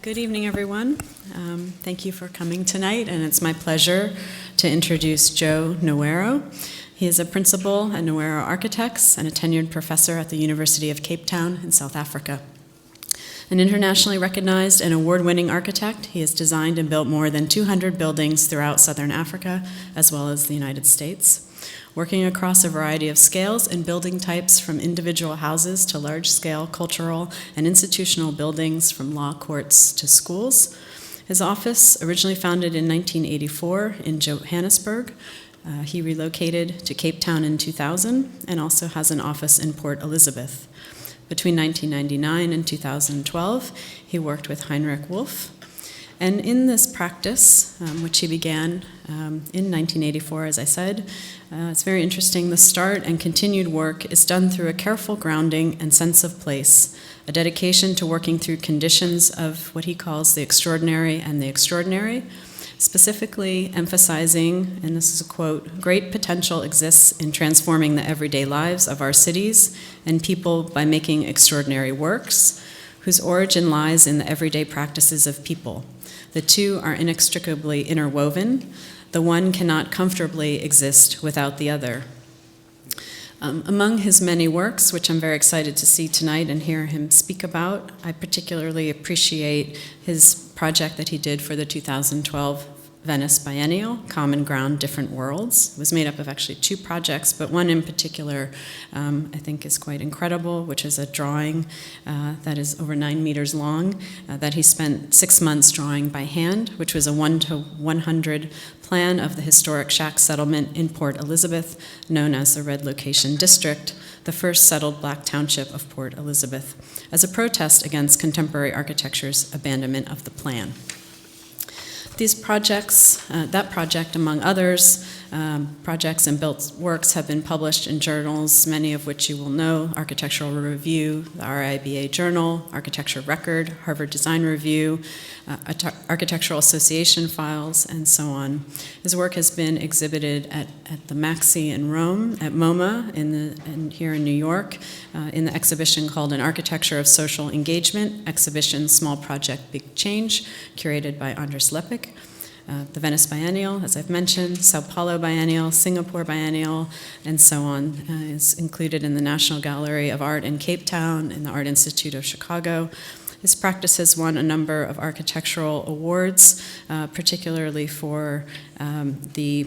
Good evening, everyone. Thank you for coming tonight, and it's my pleasure to introduce Joe Noero. He is a principal at Noero Architects and a tenured professor at the University of Cape Town in South Africa. An internationally recognized and award-winning architect, he has designed and built more than 200 buildings throughout Southern Africa, as well as the United States. Working across a variety of scales and building types, from individual houses to large-scale cultural and institutional buildings, from law courts to schools. His office, originally founded in 1984 in Johannesburg, he relocated to Cape Town in 2000 and also has an office in Port Elizabeth. Between 1999 and 2012, he worked with Heinrich Wolff. And in this practice, which he began in 1984, as I said, it's very interesting. The start and continued work is done through a careful grounding and sense of place, a dedication to working through conditions of what he calls the extraordinary and the extraordinary, specifically emphasizing, and this is a quote, "Great potential exists in transforming the everyday lives of our cities and people by making extraordinary works, whose origin lies in the everyday practices of people. The two are inextricably interwoven. The one cannot comfortably exist without the other." Among his many works, which I'm very excited to see tonight and hear him speak about, I particularly appreciate his project that he did for the 2012 Venice Biennale, Common Ground, Different Worlds. It was made up of actually two projects, but one in particular I think is quite incredible, which is a drawing that is over 9 meters long that he spent 6 months drawing by hand, which was a 1:100 plan of the historic shack settlement in Port Elizabeth, known as the Red Location District, the first settled black township of Port Elizabeth, as a protest against contemporary architecture's abandonment of the plan. These projects, that project among others, projects and built works have been published in journals, many of which you will know: Architectural Review, the RIBA Journal, Architecture Record, Harvard Design Review, Architectural Association Files, and so on. His work has been exhibited at the Maxi in Rome, at MoMA here in New York, in the exhibition called An Architecture of Social Engagement, exhibition Small Project, Big Change, curated by Andres Lepik. The Venice Biennale, as I've mentioned, Sao Paolo Biennale, Singapore Biennale, and so on, is included in the National Gallery of Art in Cape Town and the Art Institute of Chicago. His practice has won a number of architectural awards, particularly for the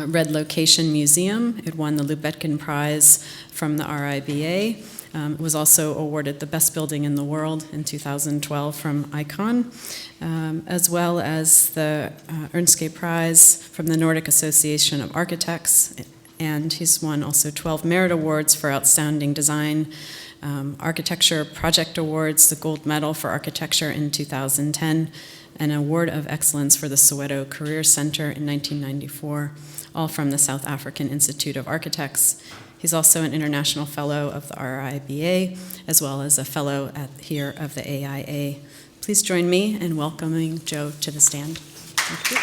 Red Location Museum. It won the Lubetkin Prize from the RIBA. It was also awarded the Best Building in the World in 2012 from ICON, as well as the Erskine Prize from the Nordic Association of Architects, and he's won also 12 merit awards for outstanding design, architecture project awards, the Gold Medal for Architecture in 2010, an Award of Excellence for the Soweto Career Center in 1994, all from the South African Institute of Architects. He's also an International Fellow of the RIBA, as well as a Fellow here of the AIA. Please join me in welcoming Joe to the stand. Thank you.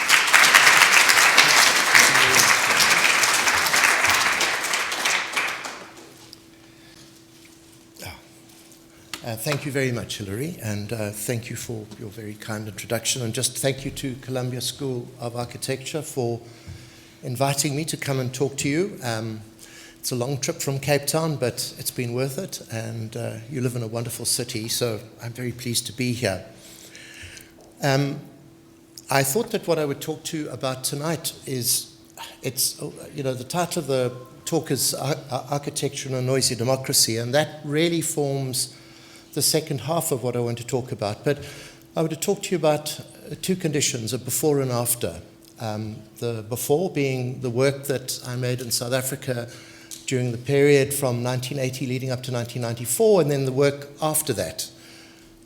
Thank you very much, Hilary, and thank you for your very kind introduction. And just thank you to Columbia School of Architecture for inviting me to come and talk to you. It's a long trip from Cape Town, but it's been worth it, and you live in a wonderful city, so I'm very pleased to be here. I thought that what I would talk to you about tonight is, the title of the talk is Architecture in a Noisy Democracy, and that really forms the second half of what I want to talk about. But I want to talk to you about two conditions, a before and after. The before being the work that I made in South Africa during the period from 1980 leading up to 1994, and then the work after that.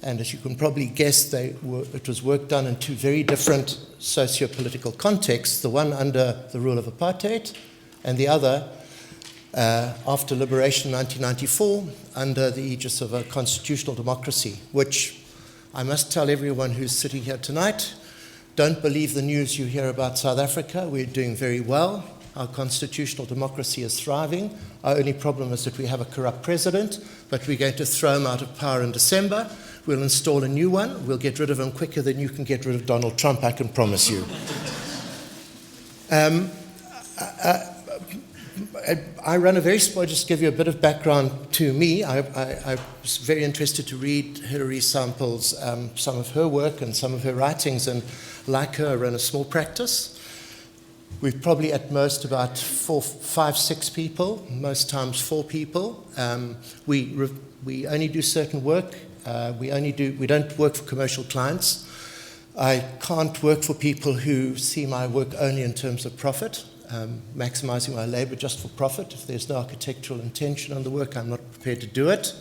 And as you can probably guess, it was work done in two very different socio-political contexts, the one under the rule of apartheid, and the other after liberation in 1994 under the aegis of a constitutional democracy, which I must tell everyone who's sitting here tonight, don't believe the news you hear about South Africa. We're doing very well. Our constitutional democracy is thriving. Our only problem is that we have a corrupt president, but we're going to throw him out of power in December. We'll install a new one. We'll get rid of him quicker than you can get rid of Donald Trump, I can promise you. I run a very small, just to give you a bit of background to me. I was very interested to read Hilary's samples, some of her work and some of her writings, and like her, I run a small practice. We've probably at most about 4, 5, 6 people, most times 4 people. We only do certain work. We don't work for commercial clients. I can't work for people who see my work only in terms of profit. Maximizing my labor just for profit. If there's no architectural intention on the work, I'm not prepared to do it.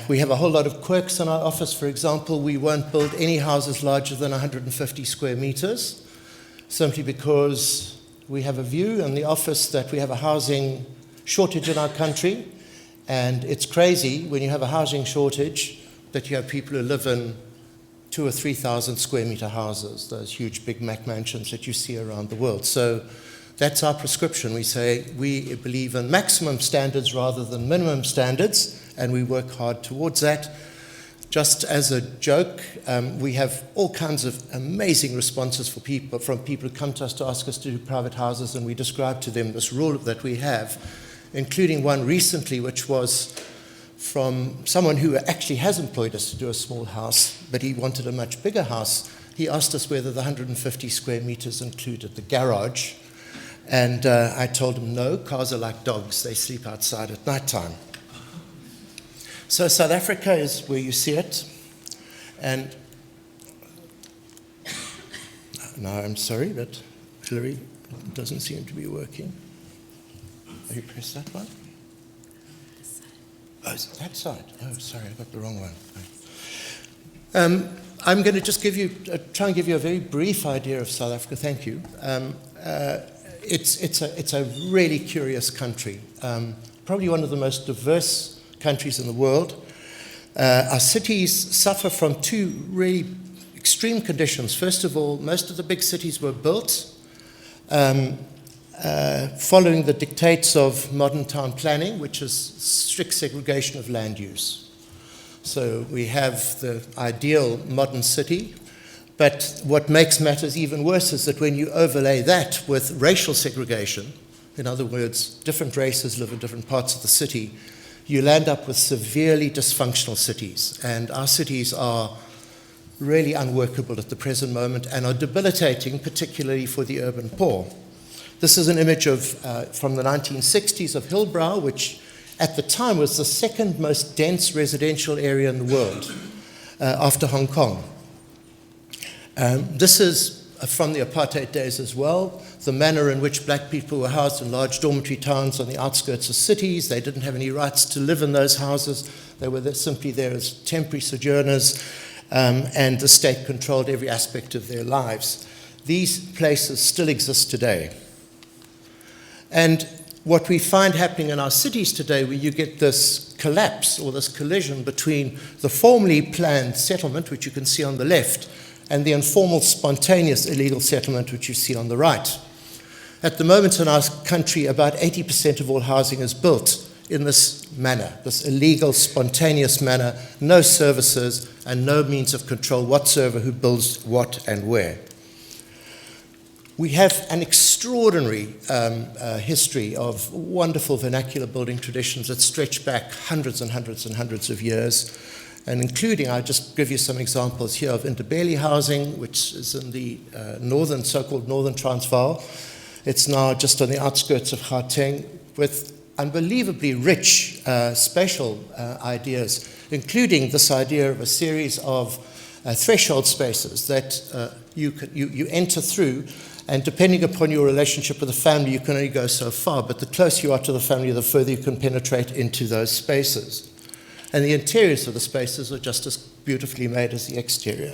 We have a whole lot of quirks in our office. For example, we won't build any houses larger than 150 square meters, simply because we have a view in the office that we have a housing shortage in our country, and it's crazy when you have a housing shortage that you have people who live in 2,000 or 3,000 square meter houses, those huge big Mac mansions that you see around the world. So that's our prescription. We say we believe in maximum standards rather than minimum standards, and we work hard towards that. Just as a joke, we have all kinds of amazing responses from people who come to us to ask us to do private houses, and we describe to them this rule that we have, including one recently which was from someone who actually has employed us to do a small house, but he wanted a much bigger house. He asked us whether the 150 square meters included the garage, and I told him no, cars are like dogs, they sleep outside at night time. So South Africa is where you see it, and now I'm sorry, but Hilary, it doesn't seem to be working. Have you pressed that one? Oh, is it that side? Oh, sorry, I got the wrong one. I'm going to just try and give you a very brief idea of South Africa. Thank you. It's a really curious country, probably one of the most diverse countries in the world. Our cities suffer from 2 really extreme conditions. First of all, most of the big cities were built following the dictates of modern town planning, which is strict segregation of land use. So we have the ideal modern city, but what makes matters even worse is that when you overlay that with racial segregation, in other words, different races live in different parts of the city, you land up with severely dysfunctional cities. And our cities are really unworkable at the present moment and are debilitating, particularly for the urban poor. This is an image from the 1960s of Hillbrow, which at the time was the second most dense residential area in the world, after Hong Kong. This is from the apartheid days as well, the manner in which black people were housed in large dormitory towns on the outskirts of cities. They didn't have any rights to live in those houses. They were simply there as temporary sojourners, and the state controlled every aspect of their lives. These places still exist today. And what we find happening in our cities today, where you get this collapse or this collision between the formally planned settlement, which you can see on the left, and the informal, spontaneous, illegal settlement, which you see on the right. At the moment in our country, about 80% of all housing is built in this manner, this illegal, spontaneous manner, no services and no means of control whatsoever who builds what and where. We have an extraordinary history of wonderful vernacular building traditions that stretch back hundreds and hundreds and hundreds of years, and including, I'll just give you some examples here of Ndebele housing, which is in the so-called northern Transvaal. It's now just on the outskirts of Gauteng, with unbelievably rich spatial ideas, including this idea of a series of threshold spaces that you enter through. And depending upon your relationship with the family, you can only go so far. But the closer you are to the family, the further you can penetrate into those spaces. And the interiors of the spaces are just as beautifully made as the exterior.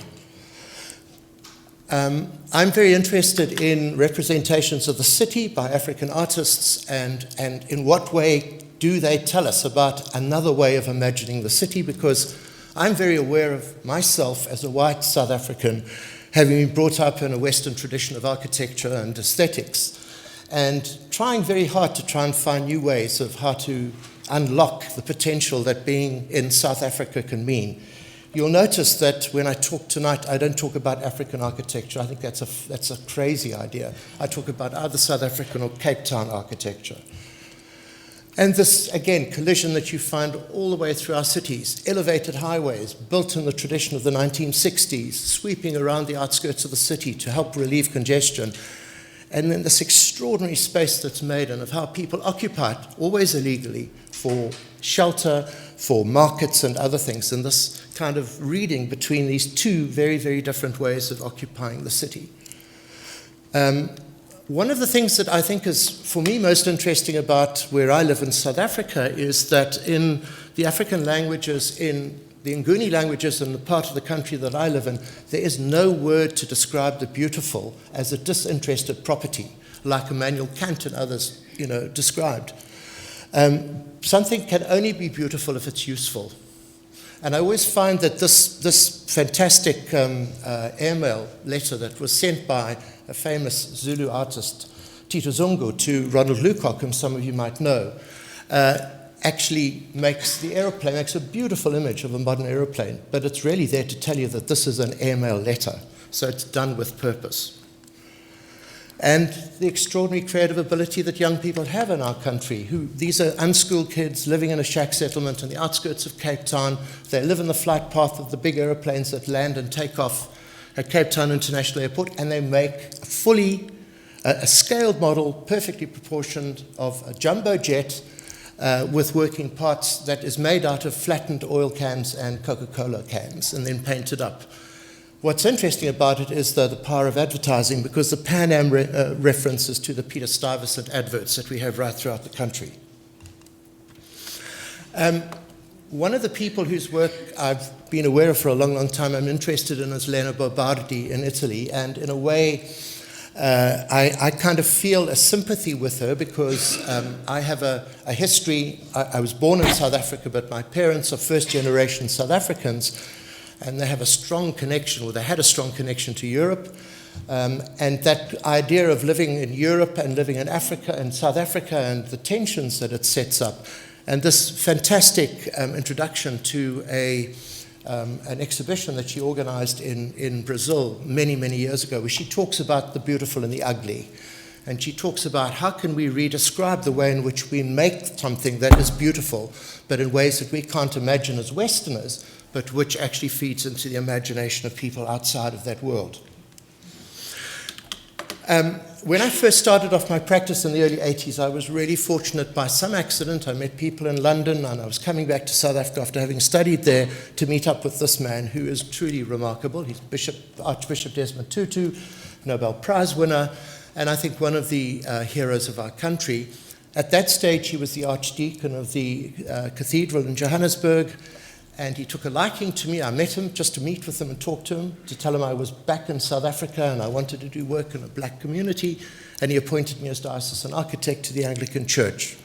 I'm very interested in representations of the city by African artists, and in what way do they tell us about another way of imagining the city, because I'm very aware of myself as a white South African, having been brought up in a Western tradition of architecture and aesthetics. and trying very hard to try and find new ways of how to unlock the potential that being in South Africa can mean. You'll notice that when I talk tonight, I don't talk about African architecture. I think that's a crazy idea. I talk about either South African or Cape Town architecture. And this, again, collision that you find all the way through our cities, elevated highways built in the tradition of the 1960s, sweeping around the outskirts of the city to help relieve congestion. And then this extraordinary space that's made and of how people occupy it, always illegally, for shelter, for markets and other things, and this kind of reading between these two very, very different ways of occupying the city. One of the things that I think is, for me, most interesting about where I live in South Africa is that in the African languages, in the Nguni languages in the part of the country that I live in, there is no word to describe the beautiful as a disinterested property, like Immanuel Kant and others, described. Something can only be beautiful if it's useful. And I always find that this fantastic airmail letter that was sent by a famous Zulu artist, Tito Zungu, to Ronald Lucock, whom some of you might know, actually makes a beautiful image of a modern aeroplane, but it's really there to tell you that this is an airmail letter, so it's done with purpose. And the extraordinary creative ability that young people have in our country. These are unschooled kids living in a shack settlement on the outskirts of Cape Town. They live in the flight path of the big aeroplanes that land and take off at Cape Town International Airport, and they make a scaled model, perfectly proportioned, of a jumbo jet with working parts that is made out of flattened oil cans and Coca-Cola cans and then painted up. What's interesting about it is the power of advertising, because the Pan Am references to the Peter Stuyvesant adverts that we have right throughout the country. One of the people whose work I've been aware of for a long, long time I'm interested in is Lena Bobardi in Italy, and in a way I kind of feel a sympathy with her because I have a history. I was born in South Africa, but my parents are first-generation South Africans, and they have a strong connection, or they had a strong connection to Europe. And that idea of living in Europe and living in Africa and South Africa and the tensions that it sets up. And this fantastic introduction to an exhibition that she organized in Brazil many, many years ago, where she talks about the beautiful and the ugly. And she talks about how can we redescribe the way in which we make something that is beautiful, but in ways that we can't imagine as Westerners, but which actually feeds into the imagination of people outside of that world. When I first started off my practice in the early 80s, I was really fortunate. By some accident, I met people in London, and I was coming back to South Africa after having studied there to meet up with this man who is truly remarkable. He's Archbishop Desmond Tutu, Nobel Prize winner, and I think one of the heroes of our country. At that stage, he was the Archdeacon of the cathedral in Johannesburg, and he took a liking to me. I met him just to meet with him and talk to him, to tell him I was back in South Africa and I wanted to do work in a black community, and he appointed me as diocesan architect to the Anglican Church,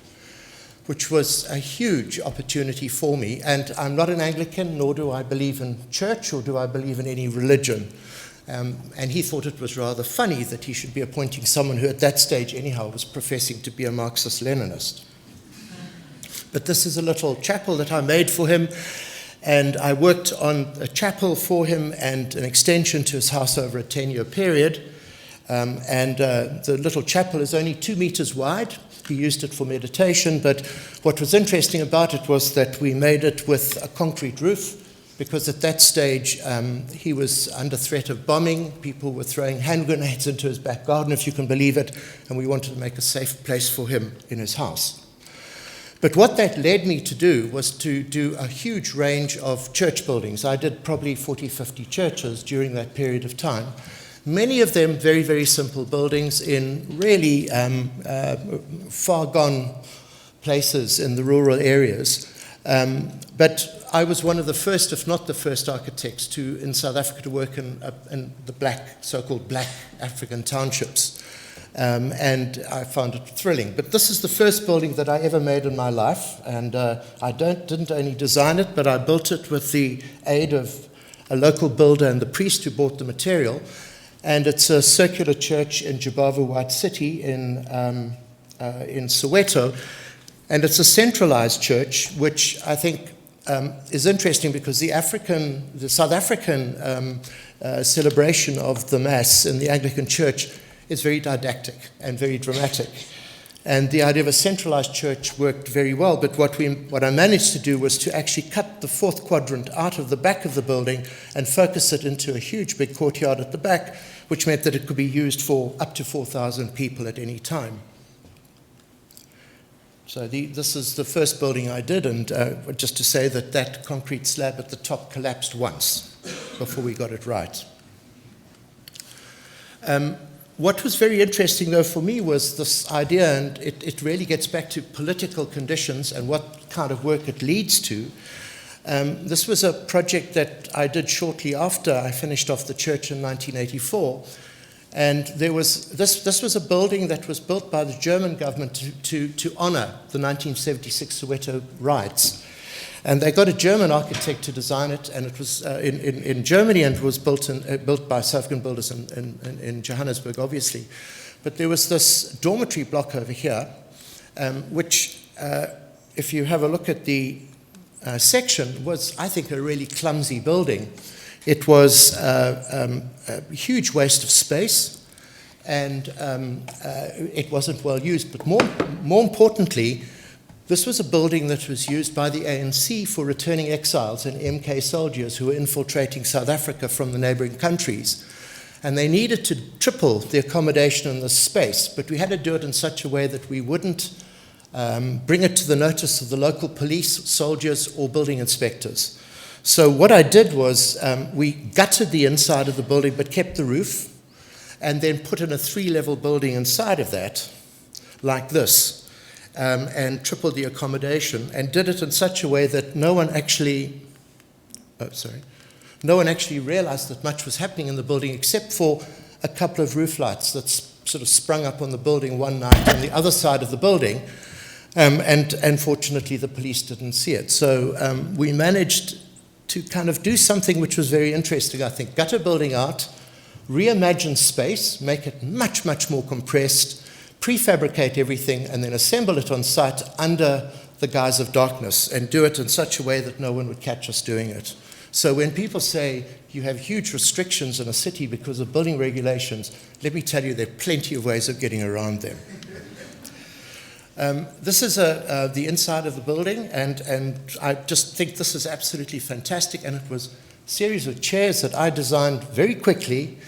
which was a huge opportunity for me. And I'm not an Anglican, nor do I believe in church, or do I believe in any religion. And he thought it was rather funny that he should be appointing someone who at that stage anyhow was professing to be a Marxist-Leninist. But this is a little chapel that I made for him, and I worked on a chapel for him and an extension to his house over a 10-year period. The little chapel is only 2 meters wide. He used it for meditation, but what was interesting about it was that we made it with a concrete roof, because at that stage he was under threat of bombing. People were throwing hand grenades into his back garden, if you can believe it, and we wanted to make a safe place for him in his house. But what that led me to do was to do a huge range of church buildings. I did probably 40, 50 churches during that period of time. Many of them very, very simple buildings in really far-gone places in the rural areas. But I was one of the first, if not the first, architects in South Africa to work in the so-called black African townships. And I found it thrilling. But this is the first building that I ever made in my life, and I didn't only design it, but I built it with the aid of a local builder and the priest who bought the material. And it's a circular church in Jabava White City in Soweto. And it's a centralized church, which I think is interesting because the South African celebration of the Mass in the Anglican Church is very didactic and very dramatic. And the idea of a centralized church worked very well, but what I managed to do was to actually cut the fourth quadrant out of the back of the building and focus it into a huge big courtyard at the back, which meant that it could be used for up to 4,000 people at any time. So this is the first building I did, and just to say that concrete slab at the top collapsed once before we got it right. What was very interesting, though, for me was this idea, and it really gets back to political conditions and what kind of work it leads to. This was a project that I did shortly after I finished off the church in 1984. And this was a building that was built by the German government to honor the 1976 Soweto riots. And they got a German architect to design it, and it was in Germany, and it was built by South African builders in Johannesburg, obviously. But there was this dormitory block over here, which, if you have a look at the section, was, I think, a really clumsy building. It was a huge waste of space, and it wasn't well used. But more importantly, this was a building that was used by the ANC for returning exiles and MK soldiers who were infiltrating South Africa from the neighboring countries. And they needed to triple the accommodation in this space, but we had to do it in such a way that we wouldn't bring it to the notice of the local police, soldiers, or building inspectors. So what I did was we gutted the inside of the building but kept the roof, and then put in a 3-level building inside of that, like this. And tripled the accommodation, and did it in such a way that no one actually realized that much was happening in the building, except for a couple of roof lights that sort of sprung up on the building one night on the other side of the building, and fortunately the police didn't see it. So we managed to kind of do something which was very interesting, I think. Gut a building out, reimagine space, make it much, much more compressed, prefabricate everything, and then assemble it on site under the guise of darkness, and do it in such a way that no one would catch us doing it. So when people say you have huge restrictions in a city because of building regulations, let me tell you there are plenty of ways of getting around them. This is the inside of the building, and I just think this is absolutely fantastic, and it was a series of chairs that I designed very quickly.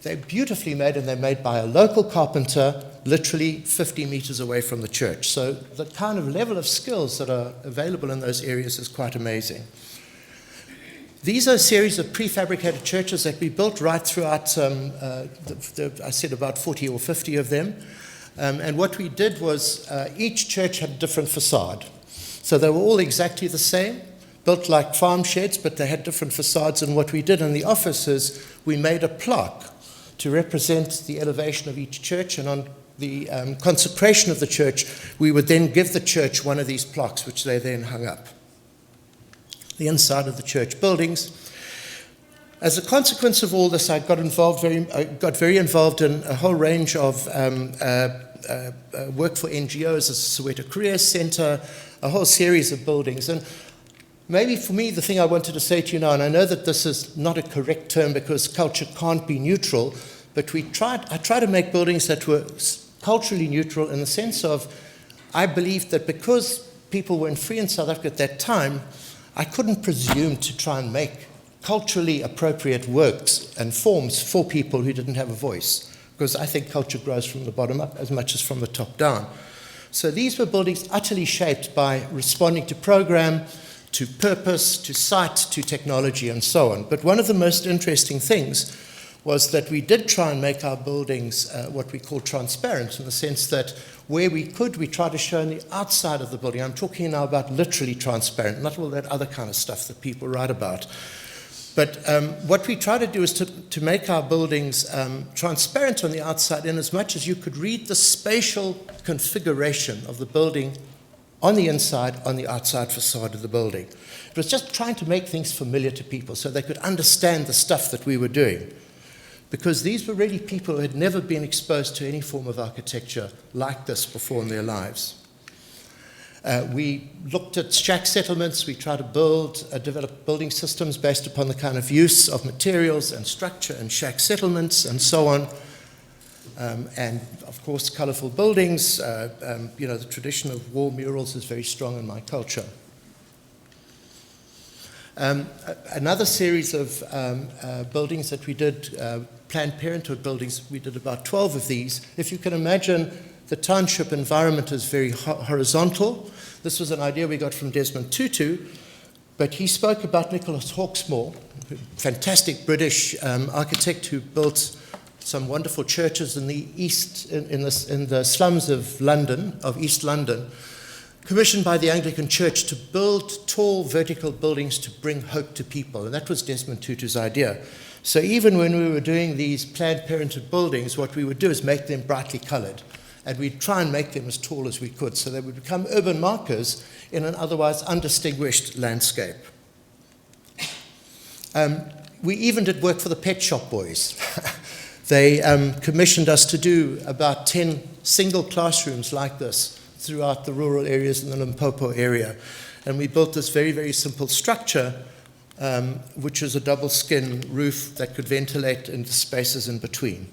They're beautifully made, and they're made by a local carpenter, literally 50 meters away from the church. So the kind of level of skills that are available in those areas is quite amazing. These are a series of prefabricated churches that we built right throughout, I said about 40 or 50 of them. And what we did was each church had a different facade. So they were all exactly the same, built like farm sheds, but they had different facades. And what we did in the office is we made a plaque to represent the elevation of each church, and on the consecration of the church, we would then give the church one of these plaques, which they then hung up. The inside of the church buildings. As a consequence of all this, I got very involved in a whole range of work for NGOs, as the Soweto Career Center, a whole series of buildings. And maybe for me, the thing I wanted to say to you now, and I know that this is not a correct term because culture can't be neutral, but I tried to make buildings that were culturally neutral in the sense of, I believed that because people weren't free in South Africa at that time, I couldn't presume to try and make culturally appropriate works and forms for people who didn't have a voice, because I think culture grows from the bottom up as much as from the top down. So these were buildings utterly shaped by responding to program, to purpose, to site, to technology, and so on. But one of the most interesting things was that we did try and make our buildings what we call transparent, in the sense that where we could, we tried to show on the outside of the building. I'm talking now about literally transparent, not all that other kind of stuff that people write about. But what we try to do is to make our buildings transparent on the outside, in as much as you could read the spatial configuration of the building on the inside, on the outside facade of the building. It was just trying to make things familiar to people so they could understand the stuff that we were doing. because these were really people who had never been exposed to any form of architecture like this before in their lives. We looked at shack settlements. We tried to develop building systems based upon the kind of use of materials and structure and shack settlements and so on. And of course, colorful buildings. The tradition of wall murals is very strong in my culture. Another series of buildings that we did, Planned Parenthood buildings, we did about 12 of these. If you can imagine, the township environment is very horizontal. This was an idea we got from Desmond Tutu, but he spoke about Nicholas Hawksmoor, a fantastic British architect who built some wonderful churches in the east, in the slums of London, of East London, commissioned by the Anglican Church to build tall vertical buildings to bring hope to people. And that was Desmond Tutu's idea. So even when we were doing these Planned Parenthood buildings, what we would do is make them brightly colored. And we'd try and make them as tall as we could so they would become urban markers in an otherwise undistinguished landscape. We even did work for the Pet Shop Boys. They commissioned us to do about 10 single classrooms like this throughout the rural areas in the Limpopo area. And we built this very, very simple structure, which is a double skin roof that could ventilate into spaces in between.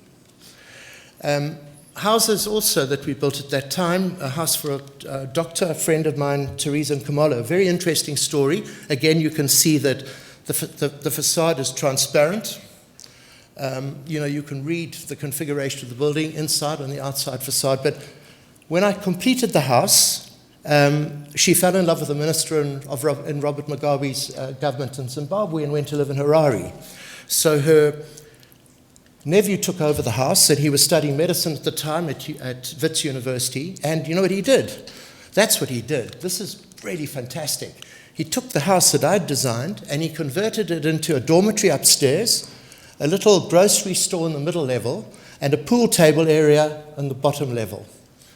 Houses also that we built at that time, a house for a doctor, a friend of mine, Teresa Nkamolo, a very interesting story. Again, you can see that the facade is transparent. You can read the configuration of the building inside and the outside facade. But when I completed the house, she fell in love with the minister in Robert Mugabe's government in Zimbabwe and went to live in Harare. So her nephew took over the house, and he was studying medicine at the time at Wits University. And you know what he did? That's what he did. This is really fantastic. He took the house that I'd designed and he converted it into a dormitory upstairs, a little grocery store in the middle level, and a pool table area on the bottom level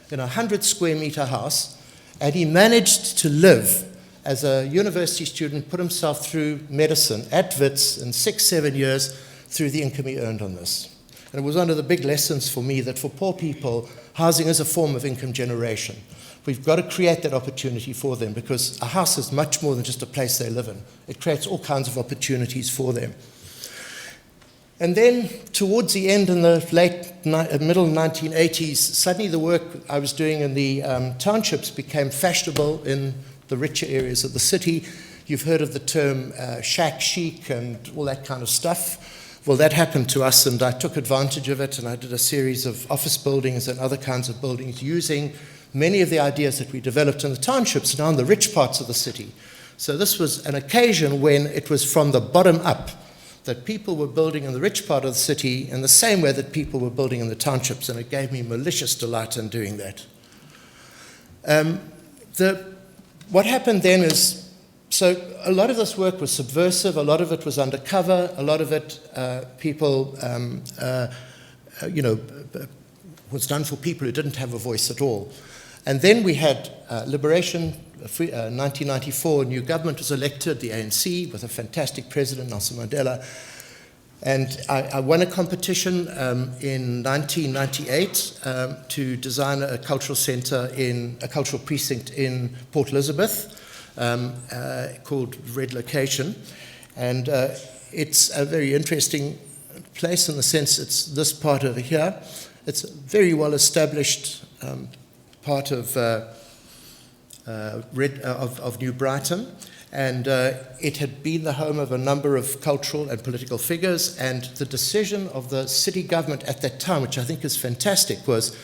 in a 100 square meter house. And he managed to live as a university student, put himself through medicine at Wits in 6-7 years through the income he earned on this. And it was one of the big lessons for me that for poor people, housing is a form of income generation. We've got to create that opportunity for them, because a house is much more than just a place they live in. It creates all kinds of opportunities for them. And then towards the end, in the middle 1980s, suddenly the work I was doing in the townships became fashionable in the richer areas of the city. You've heard of the term shack chic and all that kind of stuff. Well, that happened to us, and I took advantage of it, and I did a series of office buildings and other kinds of buildings using many of the ideas that we developed in the townships now in the rich parts of the city. So this was an occasion when it was from the bottom up, that people were building in the rich part of the city in the same way that people were building in the townships, and it gave me malicious delight in doing that. What happened then is, so a lot of this work was subversive, a lot of it was undercover, a lot of it was done for people who didn't have a voice at all. And then we had Liberation, 1994, a new government was elected, the ANC, with a fantastic president, Nelson Mandela. And I won a competition in 1998 to design a cultural center a cultural precinct in Port Elizabeth called Red Location. And it's a very interesting place in the sense it's this part over here. It's a very well established part of New Brighton, and it had been the home of a number of cultural and political figures, and the decision of the city government at that time, which I think is fantastic, was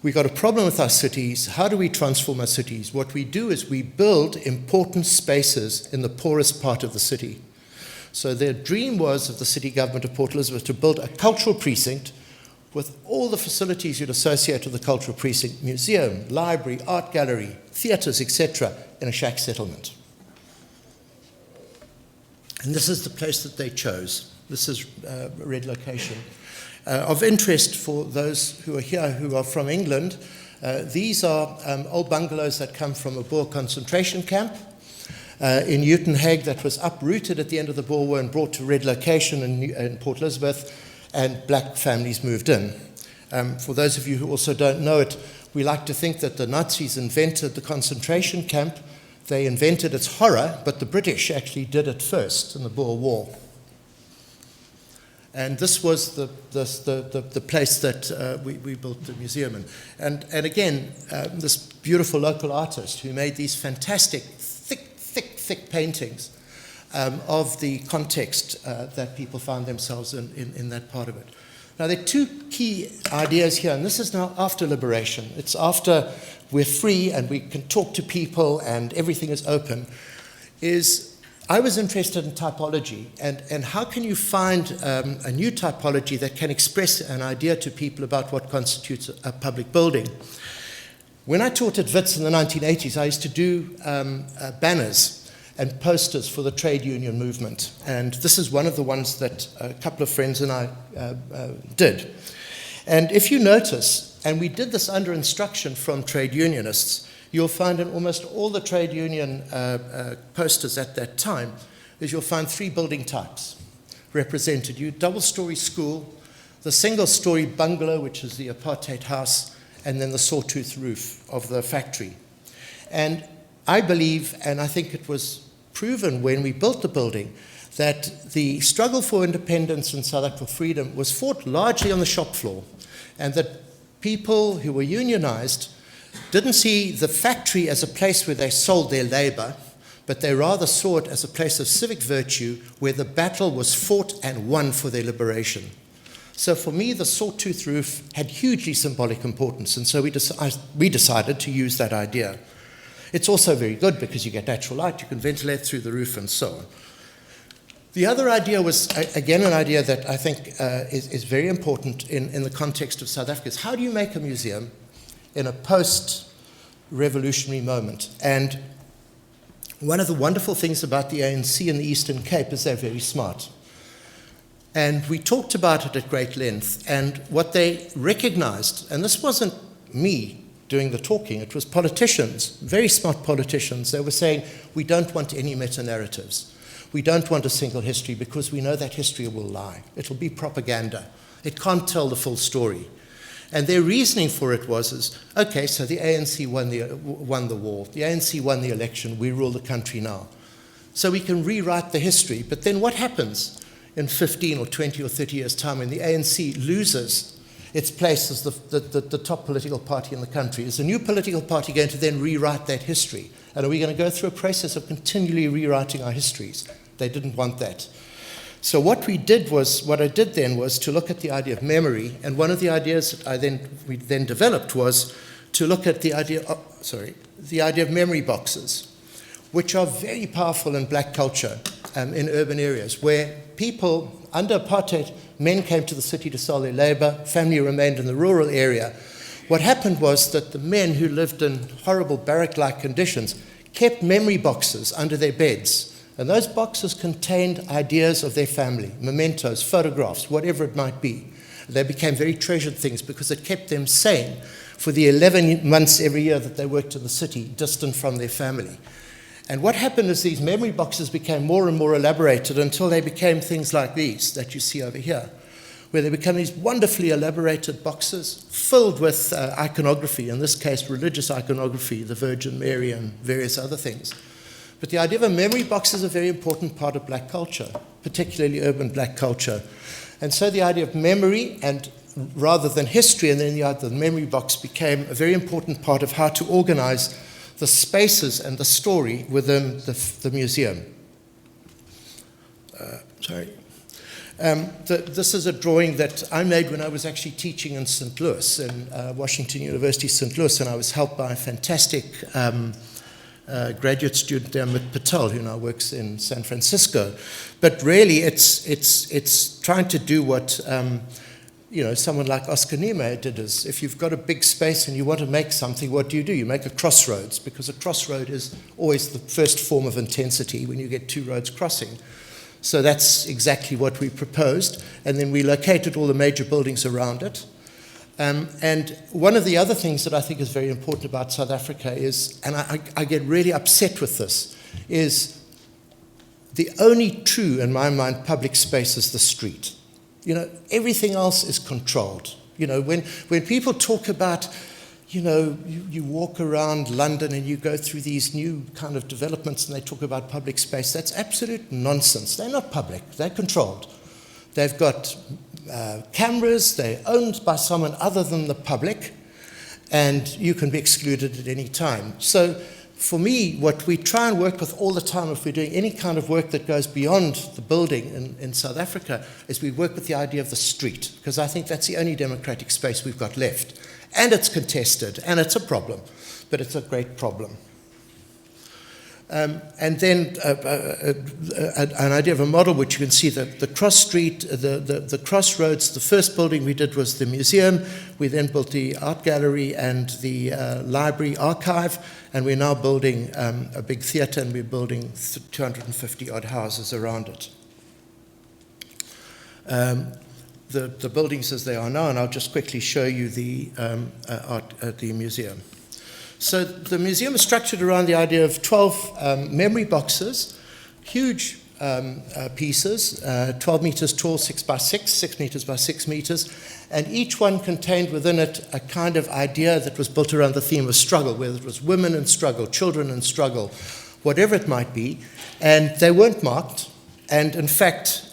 we got a problem with our cities. How do we transform our cities? What we do is we build important spaces in the poorest part of the city. So their dream was of the city government of Port Elizabeth to build a cultural precinct with all the facilities you'd associate with the cultural precinct: museum, library, art gallery, theatres, etc., in a shack settlement. And this is the place that they chose. This is Red Location. Of interest for those who are here who are from England, these are old bungalows that come from a Boer concentration camp in Uitenhage that was uprooted at the end of the Boer War and brought to Red Location in Port Elizabeth. and black families moved in. For those of you who also don't know it, we like to think that the Nazis invented the concentration camp. They invented its horror, but the British actually did it first in the Boer War. And this was the place that we built the museum in. And again, this beautiful local artist who made these fantastic, thick paintings of the context that people found themselves in that part of it. Now, there are two key ideas here, and this is now after liberation. It's after we're free and we can talk to people and everything is open. I was interested in typology, and how can you find a new typology that can express an idea to people about what constitutes a public building? When I taught at WITS in the 1980s, I used to do banners and posters for the trade union movement. And this is one of the ones that a couple of friends and I did. And if you notice, and we did this under instruction from trade unionists, you'll find in almost all the trade union posters at that time, is you'll find three building types represented. You double-story school, the single-story bungalow, which is the apartheid house, and then the sawtooth roof of the factory. And I believe, and I think it was proven when we built the building, that the struggle for independence and South African freedom was fought largely on the shop floor, and that people who were unionized didn't see the factory as a place where they sold their labor, but they rather saw it as a place of civic virtue where the battle was fought and won for their liberation. So for me, the sawtooth roof had hugely symbolic importance, and so we decided to use that idea. It's also very good because you get natural light, you can ventilate through the roof and so on. The other idea was, again, an idea that I think is very important in the context of South Africa, is how do you make a museum in a post-revolutionary moment? And one of the wonderful things about the ANC in the Eastern Cape is they're very smart. And we talked about it at great length, and what they recognized, and this wasn't me doing the talking, it was politicians, very smart politicians. They were saying, we don't want any meta-narratives. We don't want a single history because we know that history will lie. It'll be propaganda. It can't tell the full story. And their reasoning for it was, okay, so the ANC won the war. The ANC won the election. We rule the country now. So we can rewrite the history. But then what happens in 15 or 20 or 30 years' time when the ANC loses its place as the top political party in the country? Is a new political party going to then rewrite that history? And are we going to go through a process of continually rewriting our histories? They didn't want that. So what I did then was to look at the idea of memory, and one of the ideas that we then developed was to look at the idea of memory boxes, which are very powerful in black culture in urban areas, where people, under apartheid, men came to the city to sell their labor, family remained in the rural area. What happened was that the men who lived in horrible barrack-like conditions kept memory boxes under their beds. And those boxes contained ideas of their family, mementos, photographs, whatever it might be. They became very treasured things because it kept them sane for the 11 months every year that they worked in the city, distant from their family. And what happened is these memory boxes became more and more elaborated until they became things like these that you see over here, where they become these wonderfully elaborated boxes filled with iconography, in this case religious iconography, the Virgin Mary and various other things. But the idea of a memory box is a very important part of black culture, particularly urban black culture. And so the idea of memory, and rather than history, and then the idea of the memory box became a very important part of how to organize the spaces and the story within the museum. This is a drawing that I made when I was actually teaching in St. Louis, in Washington University, St. Louis, and I was helped by a fantastic graduate student there, Amit Patel, who now works in San Francisco. But really, it's trying to do what someone like Oscar Niemeyer did. Is if you've got a big space and you want to make something, what do? You make a crossroads, because a crossroad is always the first form of intensity when you get two roads crossing. So that's exactly what we proposed, and then we located all the major buildings around it. And one of the other things that I think is very important about South Africa is, and I get really upset with this, is the only true, in my mind, public space is the street. everything else is controlled. When people talk about, you walk around London and you go through these new kind of developments and they talk about public space, that's absolute nonsense. They're not public, they're controlled. They've got cameras, they're owned by someone other than the public, and you can be excluded at any time. So for me, what we try and work with all the time, if we're doing any kind of work that goes beyond the building in South Africa, is we work with the idea of the street, because I think that's the only democratic space we've got left. And it's contested, and it's a problem, but it's a great problem. And then an idea of a model, which you can see the cross street, the crossroads. The first building we did was the museum. We then built the art gallery and the library archive, and we're now building a big theatre, and we're building 250 odd houses around it. The buildings as they are now, and I'll just quickly show you the museum. So the museum is structured around the idea of 12 memory boxes, huge pieces, 12 meters tall, 6 by 6, 6 meters by 6 meters, and each one contained within it a kind of idea that was built around the theme of struggle, whether it was women and struggle, children and struggle, whatever it might be, and they weren't marked, and in fact,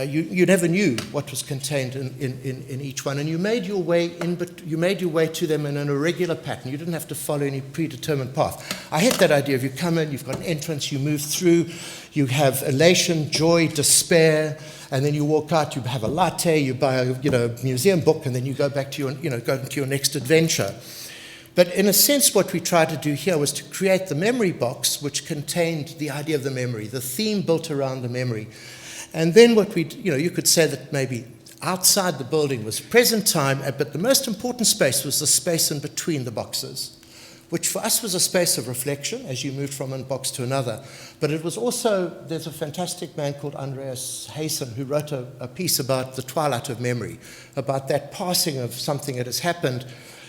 you never knew what was contained in each one, and you made your way to them in an irregular pattern. You didn't have to follow any predetermined path. I had that idea of you come in, you've got an entrance, you move through, you have elation, joy, despair, and then you walk out, you have a latte, you buy a museum book, and then you go back to go into your next adventure. But in a sense, what we tried to do here was to create the memory box, which contained the idea of the memory, the theme built around the memory. And then what you could say that maybe outside the building was present time, but the most important space was the space in between the boxes, which for us was a space of reflection as you moved from one box to another. But it was also, there's a fantastic man called Andreas Haysen who wrote a piece about the twilight of memory, about that passing of something that has happened.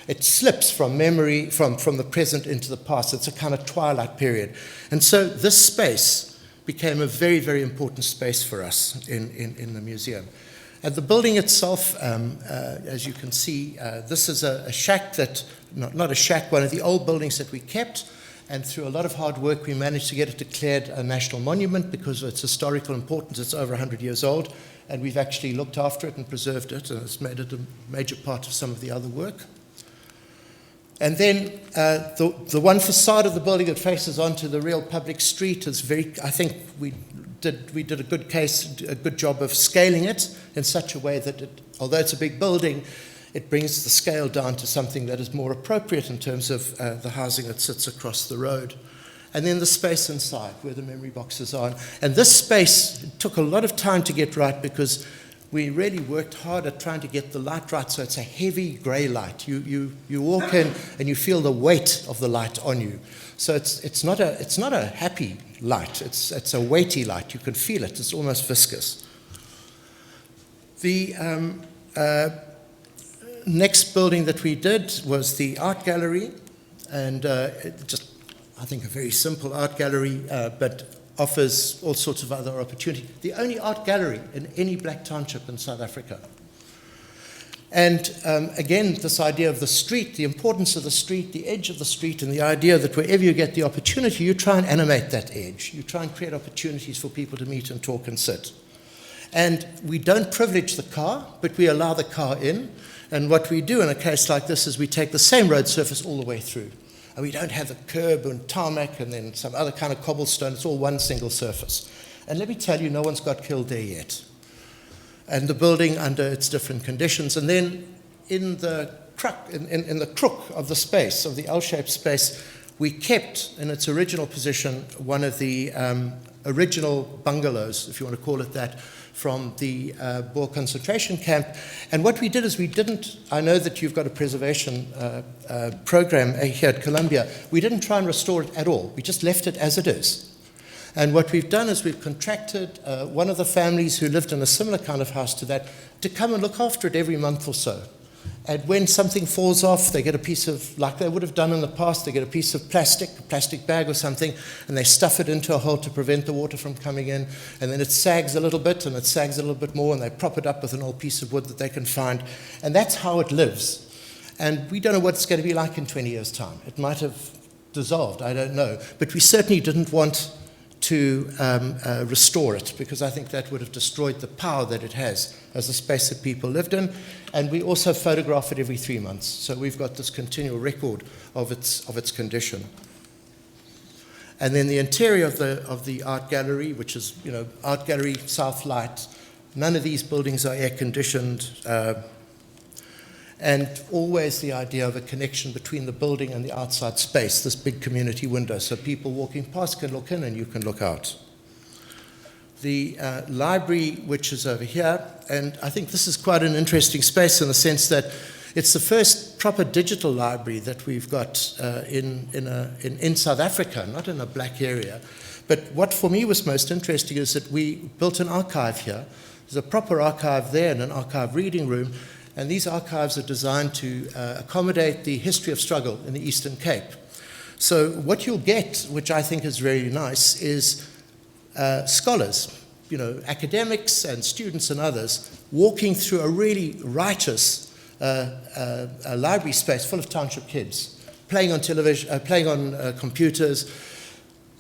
It slips from memory, from the present into the past. It's a kind of twilight period. And so this space became a very, very important space for us in the museum. And the building itself, as you can see, this is a shack that, not a shack, one of the old buildings that we kept, and through a lot of hard work we managed to get it declared a national monument because of its historical importance. It's over 100 years old, and we've actually looked after it and preserved it, and it's made it a major part of some of the other work. And then the one facade of the building that faces onto the real public street is I think we did a good job of scaling it in such a way that although it's a big building, it brings the scale down to something that is more appropriate in terms of the housing that sits across the road. And then the space inside where the memory boxes are. And this space took a lot of time to get right because we really worked hard at trying to get the light right, so it's a heavy grey light. You walk in and you feel the weight of the light on you. So it's not a happy light. It's a weighty light. You can feel it. It's almost viscous. The next building that we did was the art gallery, and I think a very simple art gallery, but offers all sorts of other opportunities. The only art gallery in any black township in South Africa. And again, this idea of the street, the importance of the street, the edge of the street, and the idea that wherever you get the opportunity, you try and animate that edge. You try and create opportunities for people to meet and talk and sit. And we don't privilege the car, but we allow the car in. And what we do in a case like this is we take the same road surface all the way through. And we don't have the curb and tarmac and then some other kind of cobblestone. It's all one single surface. And let me tell you, no one's got killed there yet. And the building under its different conditions. And then in the crook of the space, of the L-shaped space, we kept in its original position one of the original bungalows, if you want to call it that, from the Boer concentration camp. And what we did is I know that you've got a preservation program here at Columbia. We didn't try and restore it at all. We just left it as it is. And what we've done is we've contracted one of the families who lived in a similar kind of house to that to come and look after it every month or so. And when something falls off, they get a piece of, like they would have done in the past, they get a piece of plastic, a plastic bag or something, and they stuff it into a hole to prevent the water from coming in. And then it sags a little bit, and it sags a little bit more, and they prop it up with an old piece of wood that they can find. And that's how it lives. And we don't know what it's going to be like in 20 years' time. It might have dissolved, I don't know. But we certainly didn't want to restore it, because I think that would have destroyed the power that it has as a space that people lived in. And we also photograph it every 3 months, so we've got this continual record of its condition. And then the interior of the art gallery, which is, art gallery, south light. None of these buildings are air conditioned, and always the idea of a connection between the building and the outside space, this big community window, so people walking past can look in and you can look out. The library, which is over here, and I think this is quite an interesting space in the sense that it's the first proper digital library that we've got in South Africa, not in a black area. But what for me was most interesting is that we built an archive here. There's a proper archive there and an archive reading room. And these archives are designed to accommodate the history of struggle in the Eastern Cape. So what you'll get, which I think is very nice, is scholars, academics and students and others, walking through a really righteous library space full of township kids, playing on television, playing on computers,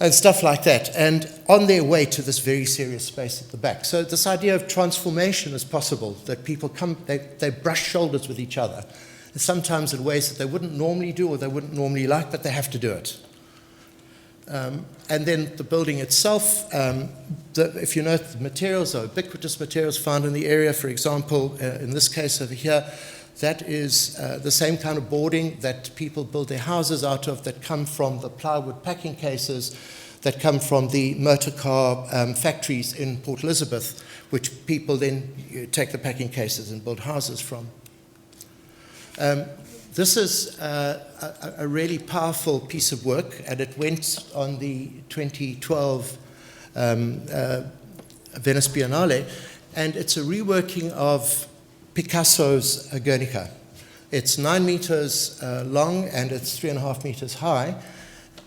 and stuff like that, and on their way to this very serious space at the back. So this idea of transformation is possible, that people come, they brush shoulders with each other, and sometimes in ways that they wouldn't normally do or they wouldn't normally like, but they have to do it. And then the building itself, if you note, the materials are ubiquitous materials found in the area. For example, in this case over here, that is the same kind of boarding that people build their houses out of, that come from the plywood packing cases, that come from the motor car factories in Port Elizabeth, which people then take the packing cases and build houses from. This is a really powerful piece of work, and it went on the 2012 Venice Biennale, and it's a reworking of Picasso's Guernica. It's 9 meters long and it's 3.5 meters high.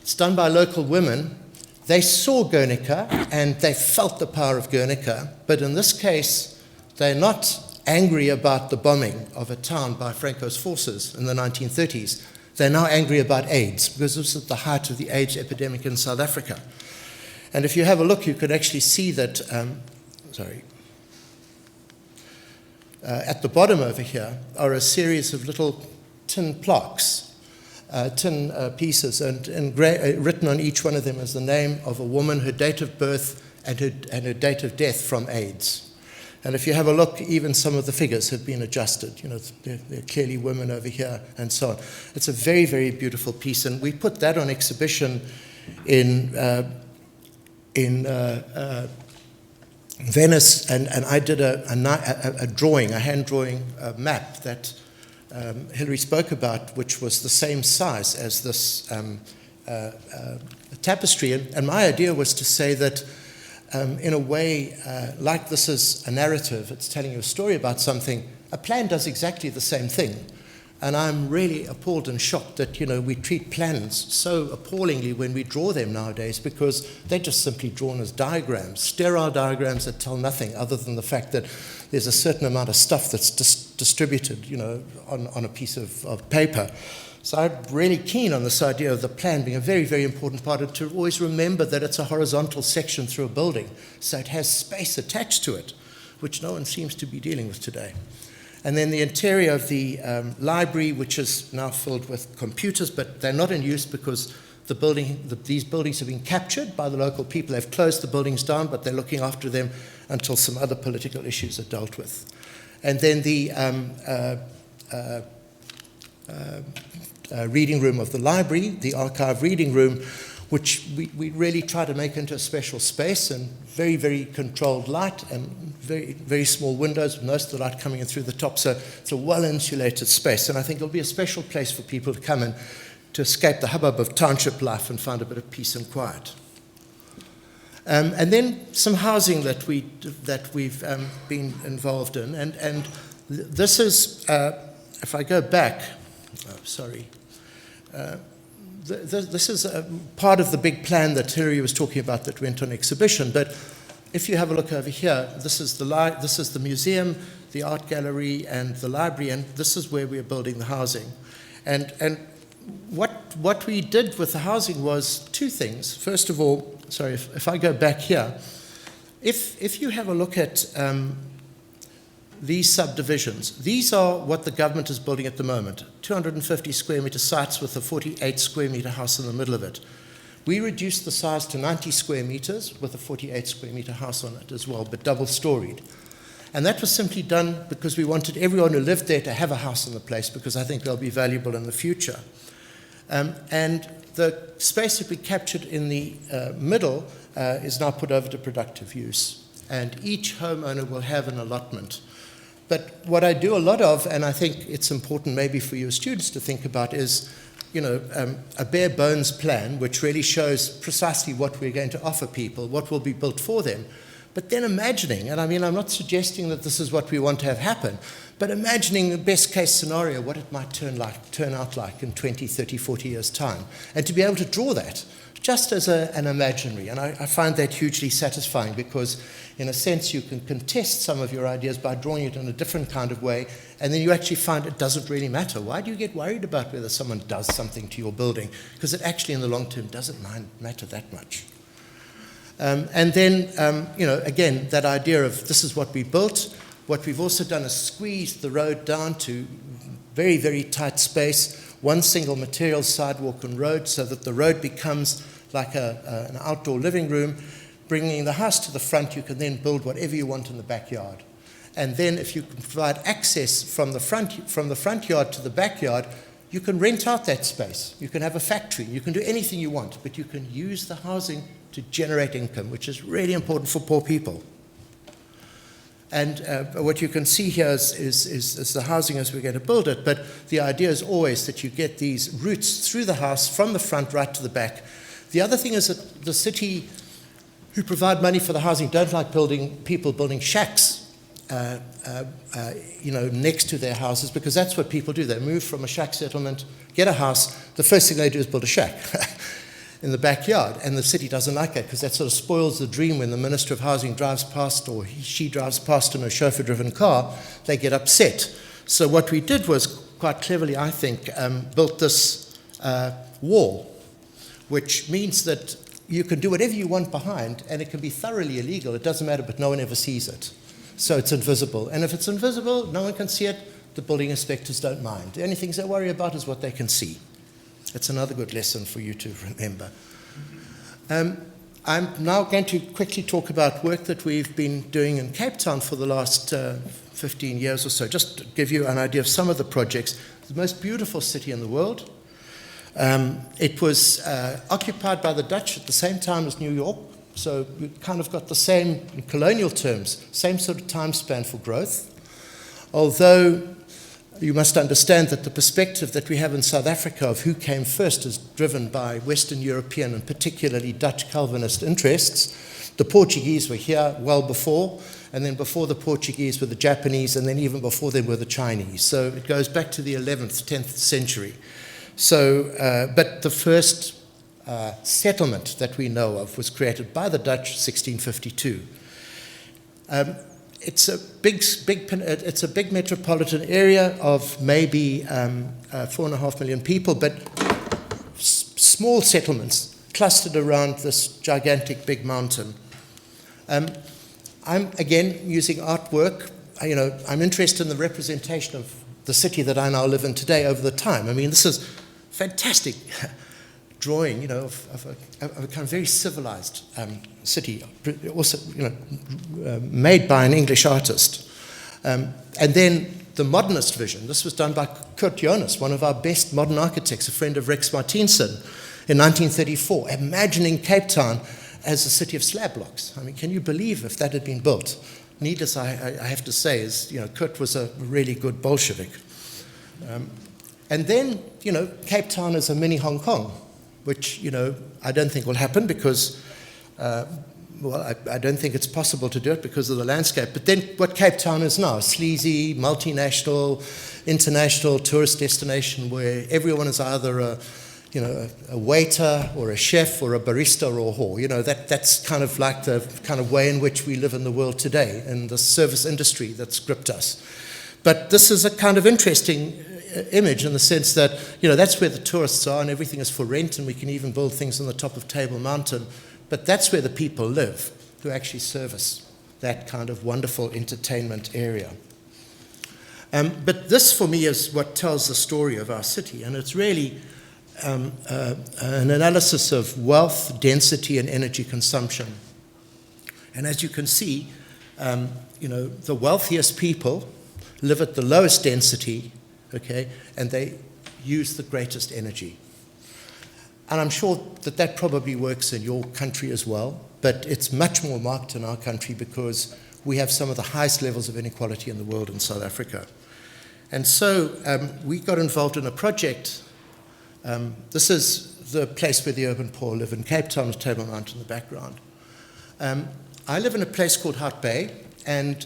It's done by local women. They saw Guernica and they felt the power of Guernica, but in this case, they're not angry about the bombing of a town by Franco's forces in the 1930s. They're now angry about AIDS, because this is at the height of the AIDS epidemic in South Africa. And if you have a look, you could actually see that, at the bottom over here are a series of little tin plaques, tin pieces, and written on each one of them is the name of a woman, her date of birth, and her date of death from AIDS. And if you have a look, even some of the figures have been adjusted. They're clearly women over here, and so on. It's a very, very beautiful piece, and we put that on exhibition in Venice, and I did a drawing, a hand drawing map that Hilary spoke about, which was the same size as this tapestry. And my idea was to say that, in a way, like this is a narrative, it's telling you a story about something, a plan does exactly the same thing. And I'm really appalled and shocked that, we treat plans so appallingly when we draw them nowadays, because they're just simply drawn as diagrams, sterile diagrams that tell nothing other than the fact that there's a certain amount of stuff that's distributed, on a piece of paper. So I'm really keen on this idea of the plan being a very, very important part, and to always remember that it's a horizontal section through a building, so it has space attached to it, which no one seems to be dealing with today. And then the interior of the library, which is now filled with computers, but they're not in use because these buildings have been captured by the local people. They've closed the buildings down, but they're looking after them until some other political issues are dealt with. And then the reading room of the library, the archive reading room, which we really try to make into a special space, and very, very controlled light and very, very small windows, with most of the light coming in through the top. So it's a well-insulated space, and I think it'll be a special place for people to come in to escape the hubbub of township life and find a bit of peace and quiet. And then some housing that we've been involved in, and this is if I go back, sorry. This is part of the big plan that Hilary was talking about that went on exhibition. But if you have a look over here, this is the museum, the art gallery, and the library, and this is where we're building the housing. And what we did with the housing was two things. First of all, sorry, if I go back here, if you have a look at these subdivisions, these are what the government is building at the moment, 250 square meter sites with a 48 square meter house in the middle of it. We reduced the size to 90 square meters with a 48 square meter house on it as well, but double-storied. And that was simply done because we wanted everyone who lived there to have a house in the place, because I think they'll be valuable in the future. And the space that we captured in the middle is now put over to productive use. And each homeowner will have an allotment. But what I do a lot of, and I think it's important maybe for your students to think about, is a bare bones plan which really shows precisely what we're going to offer people, what will be built for them. But then imagining, and I mean, I'm not suggesting that this is what we want to have happen, but imagining the best case scenario, what it might turn out like in 20, 30, 40 years' time. And to be able to draw that just as an imaginary. And I find that hugely satisfying because, in a sense, you can contest some of your ideas by drawing it in a different kind of way, and then you actually find it doesn't really matter. Why do you get worried about whether someone does something to your building? Because it actually, in the long term, doesn't matter that much. And then, again, that idea of this is what we built. What we've also done is squeeze the road down to very, very tight space, one single material sidewalk and road, so that the road becomes like an outdoor living room. Bringing the house to the front, you can then build whatever you want in the backyard. And then if you can provide access from the front yard to the backyard, you can rent out that space. You can have a factory. You can do anything you want, but you can use the housing to generate income, which is really important for poor people. And what you can see here is the housing as we're going to build it, but the idea is always that you get these routes through the house from the front right to the back. The other thing is that the city who provide money for the housing don't like people building shacks next to their houses, because that's what people do. They move from a shack settlement, get a house, the first thing they do is build a shack in the backyard, and the city doesn't like that because that sort of spoils the dream. When the Minister of Housing drives past, or she drives past in a chauffeur-driven car, they get upset. So what we did was, quite cleverly, I think, built this wall, which means that you can do whatever you want behind, and it can be thoroughly illegal. It doesn't matter, but no one ever sees it. So it's invisible. And if it's invisible, no one can see it, the building inspectors don't mind. The only things they worry about is what they can see. It's another good lesson for you to remember. I'm now going to quickly talk about work that we've been doing in Cape Town for the last 15 years or so, just to give you an idea of some of the projects. It's the most beautiful city in the world. It was occupied by the Dutch at the same time as New York, so we kind of got the same, in colonial terms, same sort of time span for growth. Although you must understand that the perspective that we have in South Africa of who came first is driven by Western European and particularly Dutch Calvinist interests. The Portuguese were here well before, and then before the Portuguese were the Japanese, and then even before them were the Chinese. So it goes back to the 11th, 10th century. So, but the first settlement that we know of was created by the Dutch, 1652. It's a big metropolitan area of maybe 4.5 million people, but small settlements clustered around this gigantic big mountain. I'm again using artwork. I'm interested in the representation of the city that I now live in today over the time. I mean, this is fantastic drawing, of a kind of very civilized city, also, made by an English artist. And then the modernist vision. This was done by Kurt Jonas, one of our best modern architects, a friend of Rex Martinson, in 1934, imagining Cape Town as a city of slab blocks. I mean, can you believe if that had been built? Needless, I have to say, is Kurt was a really good Bolshevik. And then, Cape Town is a mini Hong Kong, which, I don't think will happen because well, I don't think it's possible to do it because of the landscape. But then what Cape Town is now, sleazy, multinational, international tourist destination where everyone is either a waiter or a chef or a barista or a whore. That's kind of like the kind of way in which we live in the world today, and the service industry that's gripped us. But this is a kind of interesting image in the sense that, that's where the tourists are and everything is for rent, and we can even build things on the top of Table Mountain. But that's where the people live who actually service that kind of wonderful entertainment area. But this, for me, is what tells the story of our city, and it's really an analysis of wealth, density, and energy consumption. And as you can see, the wealthiest people live at the lowest density, okay, and they use the greatest energy. And I'm sure that probably works in your country as well, but it's much more marked in our country because we have some of the highest levels of inequality in the world in South Africa. And so we got involved in a project. This is the place where the urban poor live in Cape Town, with Table Mountain in the background. I live in a place called Hart Bay, and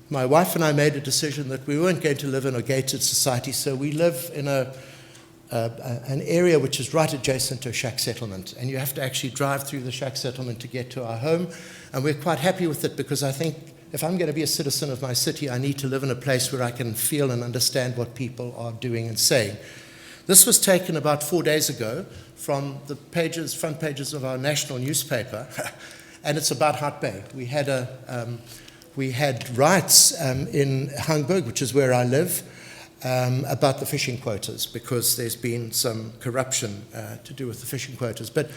my wife and I made a decision that we weren't going to live in a gated society, so we live in an area which is right adjacent to a shack settlement, and you have to actually drive through the shack settlement to get to our home, and we're quite happy with it because I think if I'm going to be a citizen of my city, I need to live in a place where I can feel and understand what people are doing and saying. This was taken about 4 days ago from the front pages of our national newspaper, and it's about Hart Bay. We had riots in Hamburg, which is where I live, about the fishing quotas, because there's been some corruption to do with the fishing quotas. But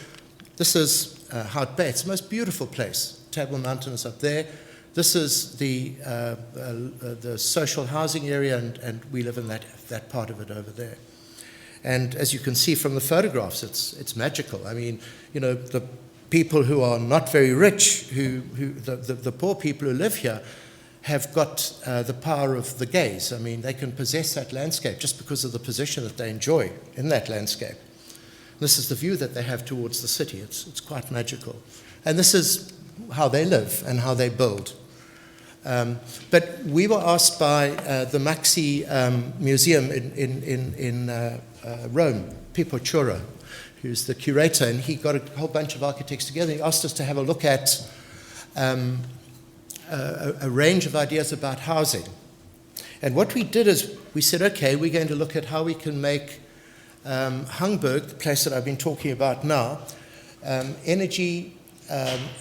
this is Hart Bay. It's the most beautiful place. Table Mountain is up there. This is the social housing area, and we live in that part of it over there. And as you can see from the photographs, it's magical. I mean, the people who are not very rich, the poor people who live here, have got the power of the gaze. I mean, they can possess that landscape just because of the position that they enjoy in that landscape. This is the view that they have towards the city. It's quite magical. And this is how they live and how they build. But we were asked by the Maxi Museum in Rome, Pietro, who's the curator, and he got a whole bunch of architects together. He asked us to have a look at a range of ideas about housing. And what we did is we said, okay, we're going to look at how we can make Hamburg, the place that I've been talking about now, energy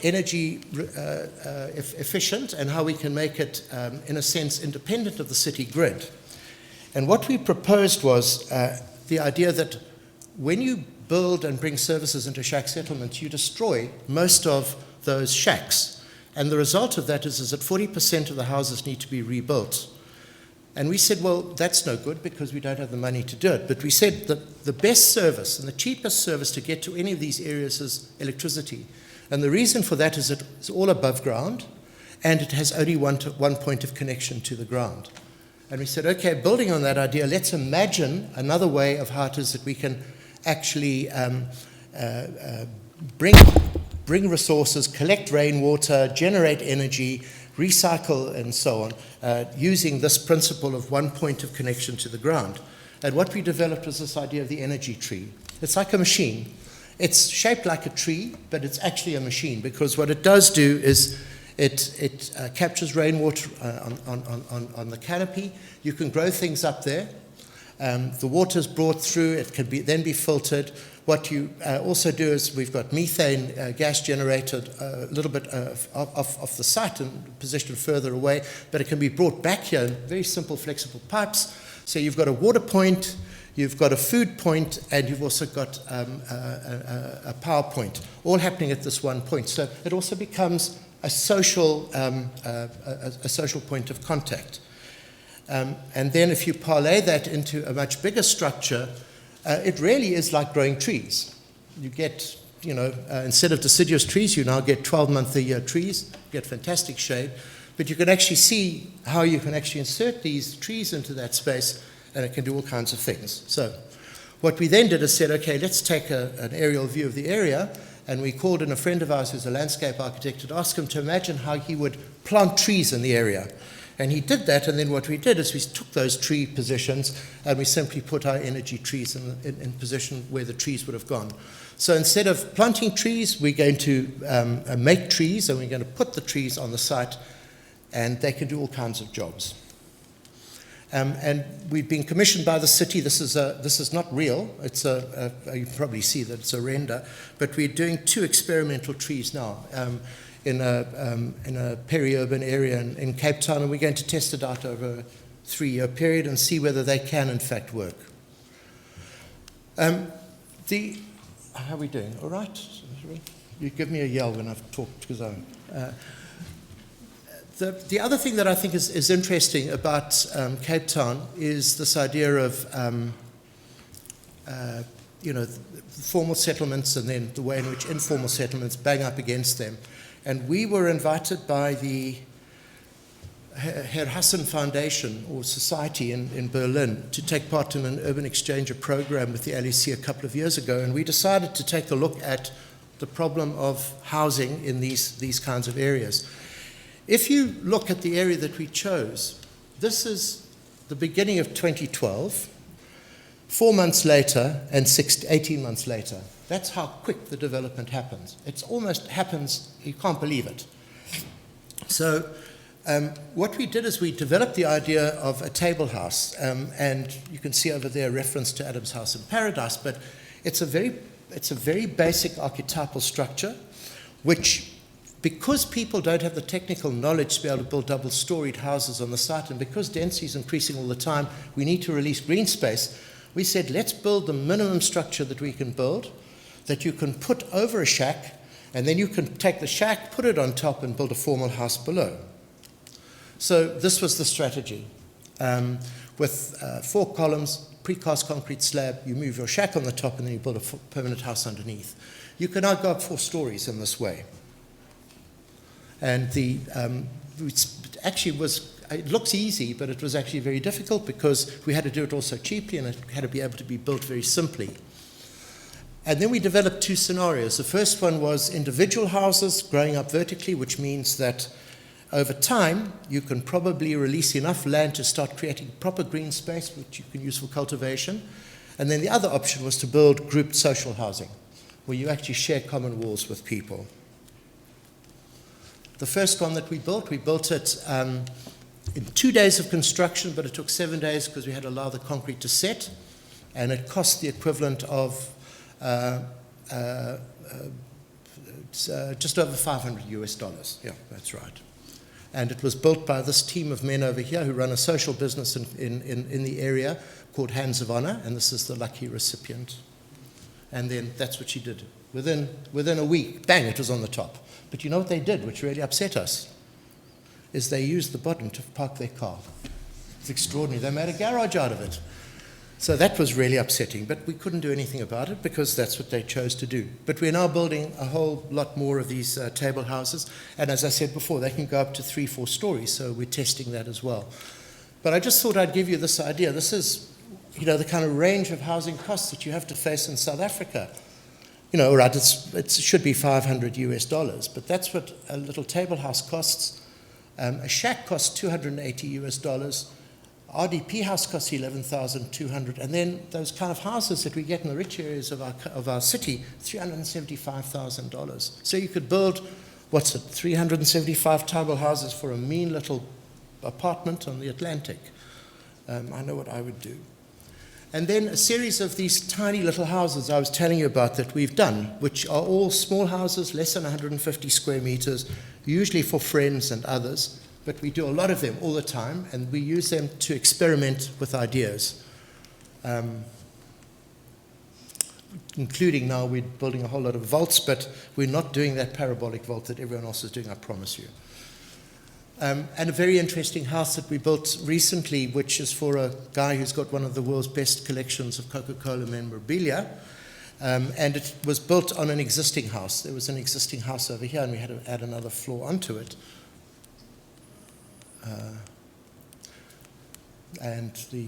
efficient, and how we can make it, in a sense, independent of the city grid. And what we proposed was the idea that when you build and bring services into shack settlements, you destroy most of those shacks. And the result of that is that 40% of the houses need to be rebuilt. And we said, well, that's no good because we don't have the money to do it. But we said that the best service and the cheapest service to get to any of these areas is electricity. And the reason for that is that it's all above ground, and it has only one point of connection to the ground. And we said, okay, building on that idea, let's imagine another way of how it is that we can actually bring resources, collect rainwater, generate energy, recycle, and so on, using this principle of one point of connection to the ground. And what we developed was this idea of the energy tree. It's like a machine. It's shaped like a tree, but it's actually a machine, because what it does do is it captures rainwater on the canopy. You can grow things up there. The water is brought through. It can then be filtered. What you also do is we've got methane gas generated a little bit off the site and positioned further away, but it can be brought back here in very simple, flexible pipes. So you've got a water point, you've got a food point, and you've also got a power point, all happening at this one point. So it also becomes a social point of contact. And then if you parlay that into a much bigger structure, it really is like growing trees. You get, instead of deciduous trees, you now get 12-month-a-year trees. You get fantastic shade. But you can actually see how you can actually insert these trees into that space, and it can do all kinds of things. So what we then did is said, okay, let's take an aerial view of the area, And we called in a friend of ours who's a landscape architect to ask him to imagine how he would plant trees in the area. And he did that, and then what we did is we took those tree positions and we simply put our energy trees in position where the trees would have gone. So instead of planting trees, we're going to make trees, and we're going to put the trees on the site, and they can do all kinds of jobs. And we've been commissioned by the city. This is not real. It's you probably see that it's a render, but we're doing 2 experimental trees now in a peri-urban area in Cape Town, and we're going to test it out over a 3-year period and see whether they can in fact work. How are we doing? All right? You give me a yell when I've talked, because I'm... The other thing that I think is interesting about Cape Town is this idea of, formal settlements and then the way in which informal settlements bang up against them. And we were invited by the Herr Hassan Foundation or Society in Berlin to take part in an urban exchange program with the LEC a couple of years ago, and we decided to take a look at the problem of housing in these kinds of areas. If you look at the area that we chose, this is the beginning of 2012, 4 months later and 18 months later. That's how quick the development happens. It almost happens, you can't believe it. So what we did is we developed the idea of a table house, and you can see over there a reference to Adam's House in Paradise, but it's a very basic archetypal structure, which, because people don't have the technical knowledge to be able to build double-storied houses on the site, and because density is increasing all the time, we need to release green space. We said, let's build the minimum structure that we can build, that you can put over a shack, and then you can take the shack, put it on top, and build a formal house below. So this was the strategy. With 4 columns, precast concrete slab, you move your shack on the top, and then you build a permanent house underneath. You can now go up 4 stories in this way. And it looks easy, but it was actually very difficult because we had to do it also cheaply, and it had to be able to be built very simply. And then we developed 2 scenarios. The first one was individual houses growing up vertically, which means that over time, you can probably release enough land to start creating proper green space, which you can use for cultivation. And then the other option was to build grouped social housing, where you actually share common walls with people. The first one that we built it in 2 days of construction, but it took 7 days because we had to allow the concrete to set, and it cost the equivalent of just over $500. Yeah, that's right. And it was built by this team of men over here who run a social business in the area called Hands of Honor, and this is the lucky recipient. And then that's what she did. Within a week, bang, it was on the top. But you know what they did, which really upset us, is they used the bottom to park their car. It's extraordinary. They made a garage out of it. So that was really upsetting, but we couldn't do anything about it because that's what they chose to do. But we're now building a whole lot more of these table houses, and as I said before, they can go up to 3-4 stories, so we're testing that as well. But I just thought I'd give you this idea. This is, the kind of range of housing costs that you have to face in South Africa. Right, it should be $500, but that's what a little table house costs. A shack costs $280. RDP house costs $11,200, and then those kind of houses that we get in the rich areas of our city, $375,000. So you could build, 375 table houses for a mean little apartment on the Atlantic. I know what I would do. And then a series of these tiny little houses I was telling you about that we've done, which are all small houses, less than 150 square meters, usually for friends and others. But we do a lot of them all the time, and we use them to experiment with ideas. Including now we're building a whole lot of vaults, but we're not doing that parabolic vault that everyone else is doing, I promise you. And a very interesting house that we built recently, which is for a guy who's got one of the world's best collections of Coca-Cola memorabilia. And it was built on an existing house. There was an existing house over here, and we had to add another floor onto it. And the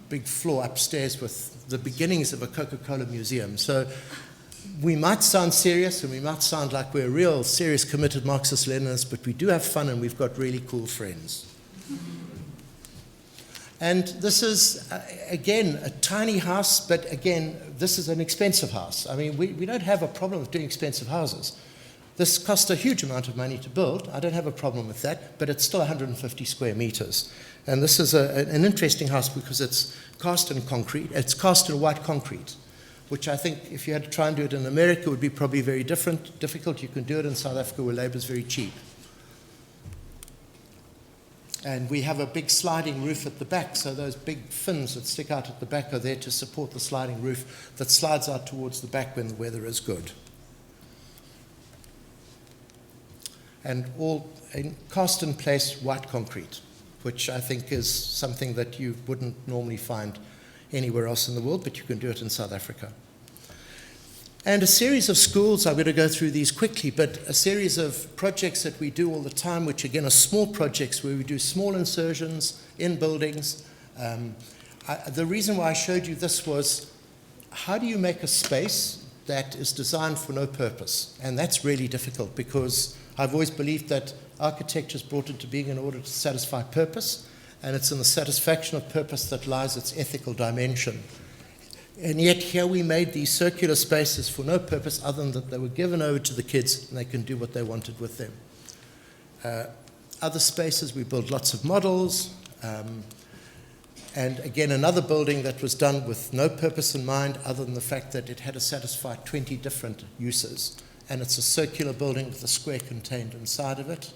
big floor upstairs with the beginnings of a Coca-Cola museum. So we might sound serious and we might sound like we're real serious committed Marxist-Leninists, but we do have fun and we've got really cool friends. And this is, again, a tiny house, but again, this is an expensive house. I mean, we don't have a problem with doing expensive houses. This cost a huge amount of money to build. I don't have a problem with that, but it's still 150 square meters. And this is an interesting house because it's cast in concrete. It's cast in white concrete, which I think if you had to try and do it in America would be probably very difficult. You can do it in South Africa where labor is very cheap. And we have a big sliding roof at the back, so those big fins that stick out at the back are there to support the sliding roof that slides out towards the back when the weather is good. And all cast in place white concrete, which I think is something that you wouldn't normally find anywhere else in the world, but you can do it in South Africa. And a series of schools, I'm going to go through these quickly, but a series of projects that we do all the time, which again are small projects where we do small insertions in buildings. The reason why I showed you this was, how do you make a space that is designed for no purpose? And that's really difficult because I've always believed that architecture is brought into being in order to satisfy purpose, and it's in the satisfaction of purpose that lies its ethical dimension. And yet here we made these circular spaces for no purpose other than that they were given over to the kids and they can do what they wanted with them. Other spaces, we built lots of models. And again, another building that was done with no purpose in mind other than the fact that it had to satisfy 20 different uses. And it's a circular building with a square contained inside of it.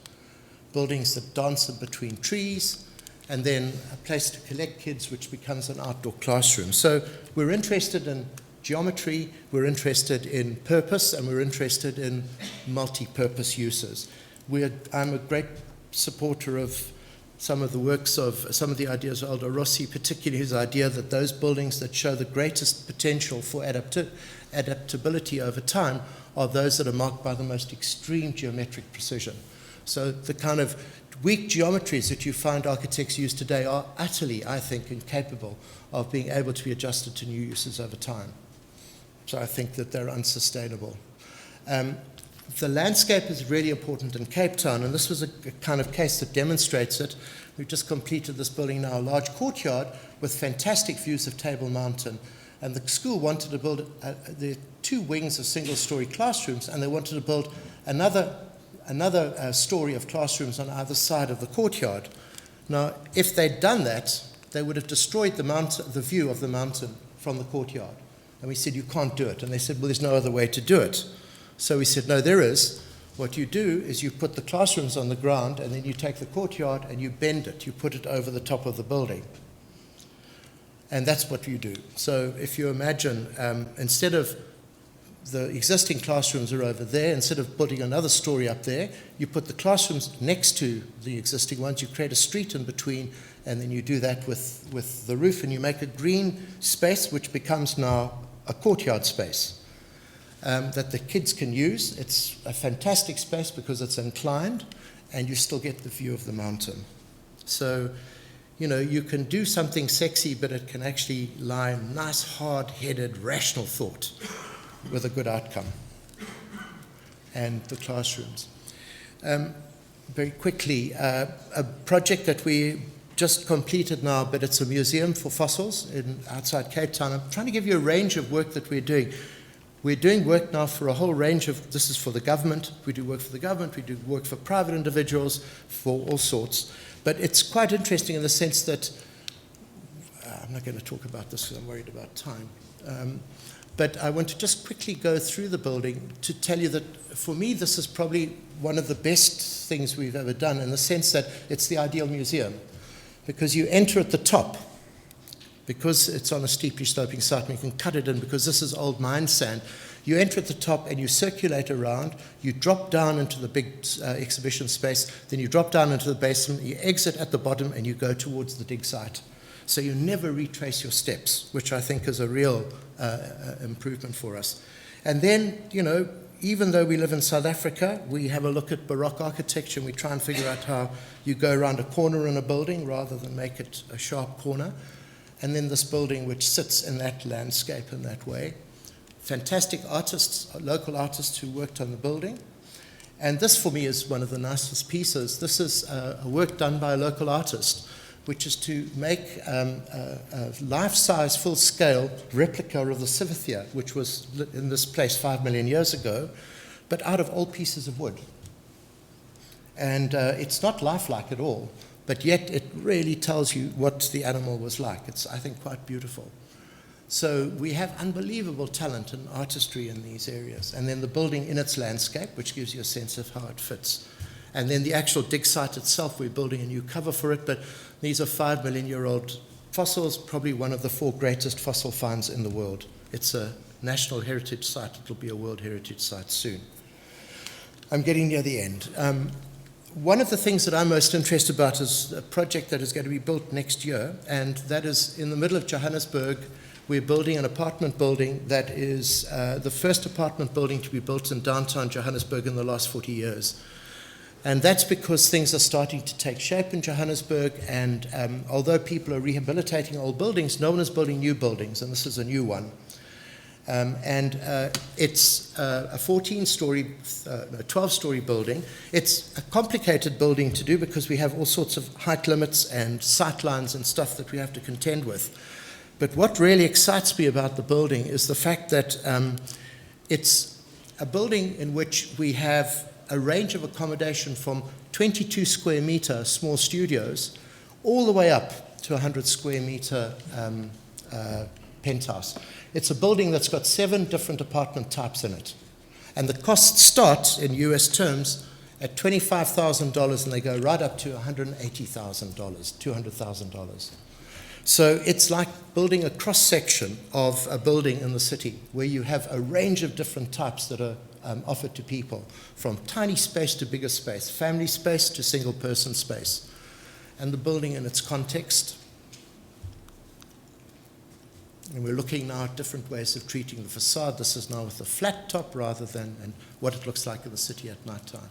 Buildings that dance in between trees. And then a place to collect kids, which becomes an outdoor classroom. So we're interested in geometry, we're interested in purpose, and we're interested in multi-purpose uses. I'm a great supporter of some of the works of, some of the ideas of Aldo Rossi, particularly his idea that those buildings that show the greatest potential for adaptability over time are those that are marked by the most extreme geometric precision. So the kind of weak geometries that you find architects use today are utterly, I think, incapable of being able to be adjusted to new uses over time. So I think that they're unsustainable. The landscape is really important in Cape Town, and this was a kind of case that demonstrates it. We've just completed this building now, a large courtyard with fantastic views of Table Mountain. And the school wanted to build the 2 wings of single-story classrooms, and they wanted to build another story of classrooms on either side of the courtyard. Now, if they'd done that, they would have destroyed the view of the mountain from the courtyard. And we said, you can't do it. And they said, well, there's no other way to do it. So we said, no, there is. What you do is you put the classrooms on the ground, and then you take the courtyard and you bend it. You put it over the top of the building. And that's what you do. So if you imagine, instead of the existing classrooms are over there, instead of putting another story up there, you put the classrooms next to the existing ones, you create a street in between, and then you do that with the roof, and you make a green space, which becomes now a courtyard space that the kids can use. It's a fantastic space because it's inclined, and you still get the view of the mountain. So, you know, you can do something sexy, but it can actually lie in nice, hard-headed, rational thought with a good outcome. And the classrooms. Very quickly, a project that we just completed now, but it's a museum for fossils outside Cape Town. I'm trying to give you a range of work that we're doing. We're doing work now for a whole range of, this is for the government, we do work for the government, we do work for private individuals, for all sorts. But it's quite interesting in the sense that, I'm not going to talk about this because I'm worried about time. But I want to just quickly go through the building to tell you that for me this is probably one of the best things we've ever done in the sense that it's the ideal museum. Because you enter at the top, because it's on a steeply sloping site and you can cut it in because this is old mine sand. You enter at the top and you circulate around, you drop down into the big exhibition space, then you drop down into the basement, you exit at the bottom and you go towards the dig site. So you never retrace your steps, which I think is a real improvement for us. And then, you know, even though we live in South Africa, we have a look at Baroque architecture and we try and figure out how you go around a corner in a building rather than make it a sharp corner. And then this building which sits in that landscape in that way. fantastic artists, local artists who worked on the building. And this, for me, is one of the nicest pieces. This is a work done by a local artist, which is to make a life-size, full-scale replica of the Civithia, which was in this place 5 million years ago, but out of old pieces of wood. And it's not lifelike at all, but yet it really tells you what the animal was like. It's, I think, quite beautiful. So we have unbelievable talent and artistry in these areas. And then the building in its landscape, which gives you a sense of how it fits. And then the actual dig site itself, we're building a new cover for it, but these are 5 million-year-old fossils, probably one of the 4 greatest fossil finds in the world. It's a National Heritage Site. It'll be a World Heritage Site soon. I'm getting near the end. One of the things that I'm most interested about is a project that is going to be built next year, and that is in the middle of Johannesburg. We're building an apartment building that is the first apartment building to be built in downtown Johannesburg in the last 40 years. And that's because things are starting to take shape in Johannesburg, and although people are rehabilitating old buildings, no one is building new buildings, and this is a new one. It's a 12-story building. It's a complicated building to do because we have all sorts of height limits and sight lines and stuff that we have to contend with. But what really excites me about the building is the fact that it's a building in which we have a range of accommodation from 22 square meter small studios all the way up to 100 square meter penthouse. It's a building that's got 7 different apartment types in it. And the costs start, in US terms, at $25,000, and they go right up to $180,000, $200,000. So it's like building a cross-section of a building in the city where you have a range of different types that are offered to people, from tiny space to bigger space, family space to single-person space. And the building in its context. And we're looking now at different ways of treating the facade. This is now with a flat top rather than and what it looks like in the city at night time.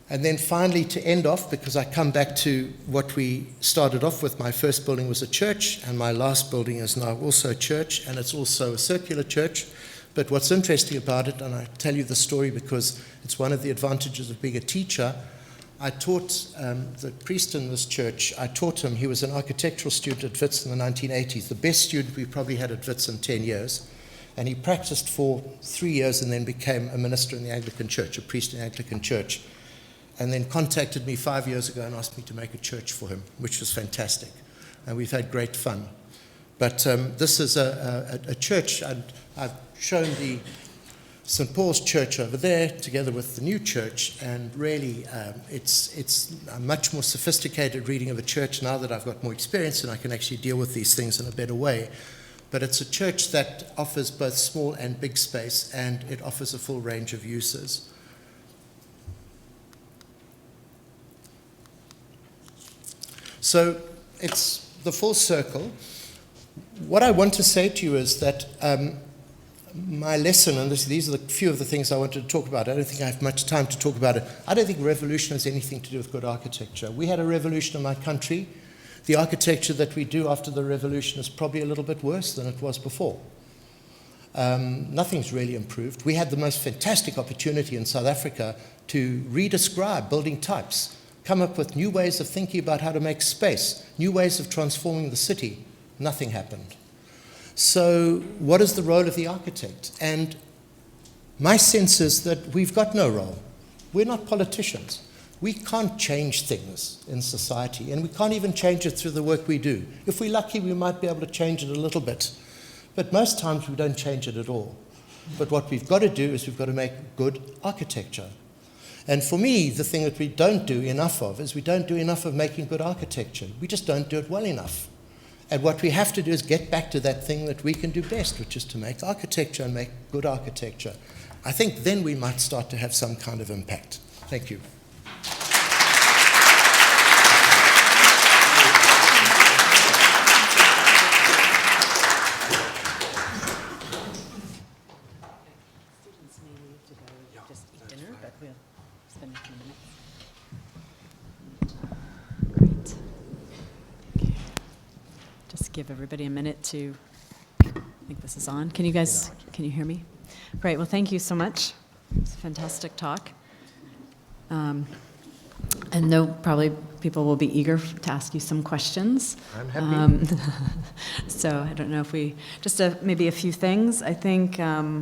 And then finally, to end off, because I come back to what we started off with, my first building was a church, and my last building is now also a church, and it's also a circular church. But what's interesting about it, and I tell you the story because it's one of the advantages of being a teacher, I taught the priest in this church, I taught him, he was an architectural student at Wits in the 1980s, the best student we probably had at Wits in 10 years. And he practiced for 3 years and then became a minister in the Anglican Church, a priest in the Anglican Church. And then contacted me 5 years ago and asked me to make a church for him, which was fantastic. And we've had great fun. But this is a church, and I've shown the St. Paul's Church over there together with the new church, and really it's a much more sophisticated reading of a church now that I've got more experience and I can actually deal with these things in a better way. But it's a church that offers both small and big space, and it offers a full range of uses. So it's the full circle. What I want to say to you is that my lesson, and these are the few of the things I wanted to talk about. I don't think I have much time to talk about it. I don't think revolution has anything to do with good architecture. We had a revolution in my country. The architecture that we do after the revolution is probably a little bit worse than it was before. Nothing's really improved. We had the most fantastic opportunity in South Africa to redescribe building types, come up with new ways of thinking about how to make space, new ways of transforming the city. Nothing happened. So what is the role of the architect? And my sense is that we've got no role. We're not politicians. We can't change things in society, and we can't even change it through the work we do. If we're lucky, we might be able to change it a little bit. But most times we don't change it at all. But what we've got to do is we've got to make good architecture. And for me, the thing that we don't do enough of is we don't do enough of making good architecture. We just don't do it well enough. And what we have to do is get back to that thing that we can do best, which is to make architecture and make good architecture. I think then we might start to have some kind of impact. Thank you. Students may leave to go just eat dinner, but we'll spend a few minutes. Great. Okay. Just give everybody a minute to I think this is on. Can you hear me? Great, well, thank you so much. It's a fantastic talk. And probably people will be eager to ask you some questions. I'm happy. So I don't know if just maybe a few things. I think there's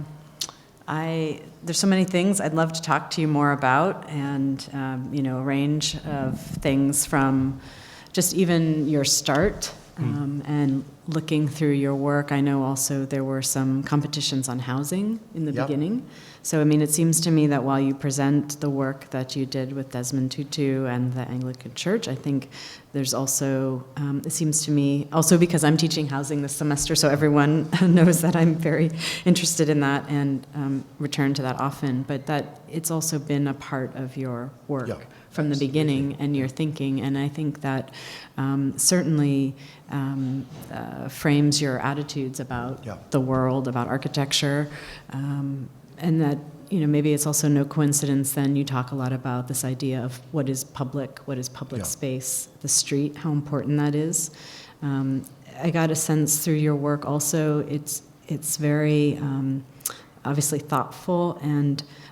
so many things I'd love to talk to you more about, and a range of things from just even your start and looking through your work. I know also there were some competitions on housing in the beginning. So, it seems to me that while you present the work that you did with Desmond Tutu and the Anglican Church, I think there's also, it seems to me, also because I'm teaching housing this semester, so everyone knows that I'm very interested in that and return to that often, but that it's also been a part of your work from the beginning and your thinking, and I think that certainly frames your attitudes about the world, about architecture, and that, maybe it's also no coincidence then you talk a lot about this idea of what is public space, the street, how important that is. I got a sense through your work also, it's very obviously thoughtful,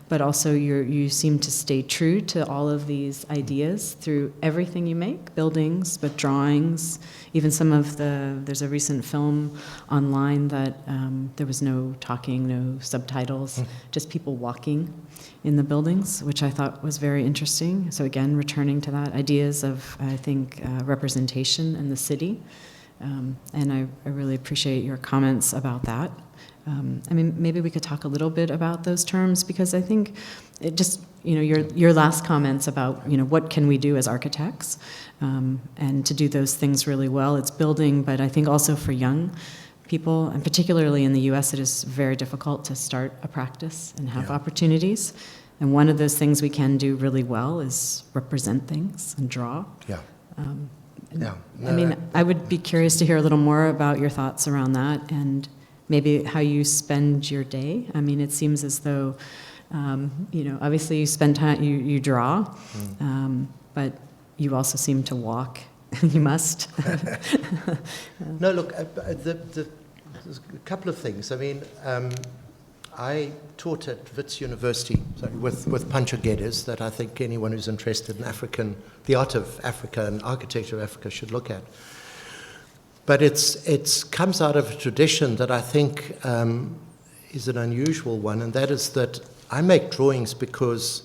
but also you seem to stay true to all of these ideas through everything you make, buildings, but drawings, even there's a recent film online that there was no talking, no subtitles, just people walking in the buildings, which I thought was very interesting. So again, returning to that, ideas of, I think, representation in the city. And I really appreciate your comments about that. Maybe we could talk a little bit about those terms, because I think it just, your last comments about, what can we do as architects, and to do those things really well. It's building, but I think also for young people, and particularly in the U.S., it is very difficult to start a practice and have opportunities. And one of those things we can do really well is represent things and draw. I would be curious to hear a little more about your thoughts around that, and maybe how you spend your day. It seems as though, obviously you spend time, you draw, but you also seem to walk. You must. No, look, there's a couple of things. I taught at Wits University with Pancho Guedes, that I think anyone who's interested in the art of Africa and architecture of Africa should look at. But it comes out of a tradition that I think is an unusual one, and that is that I make drawings because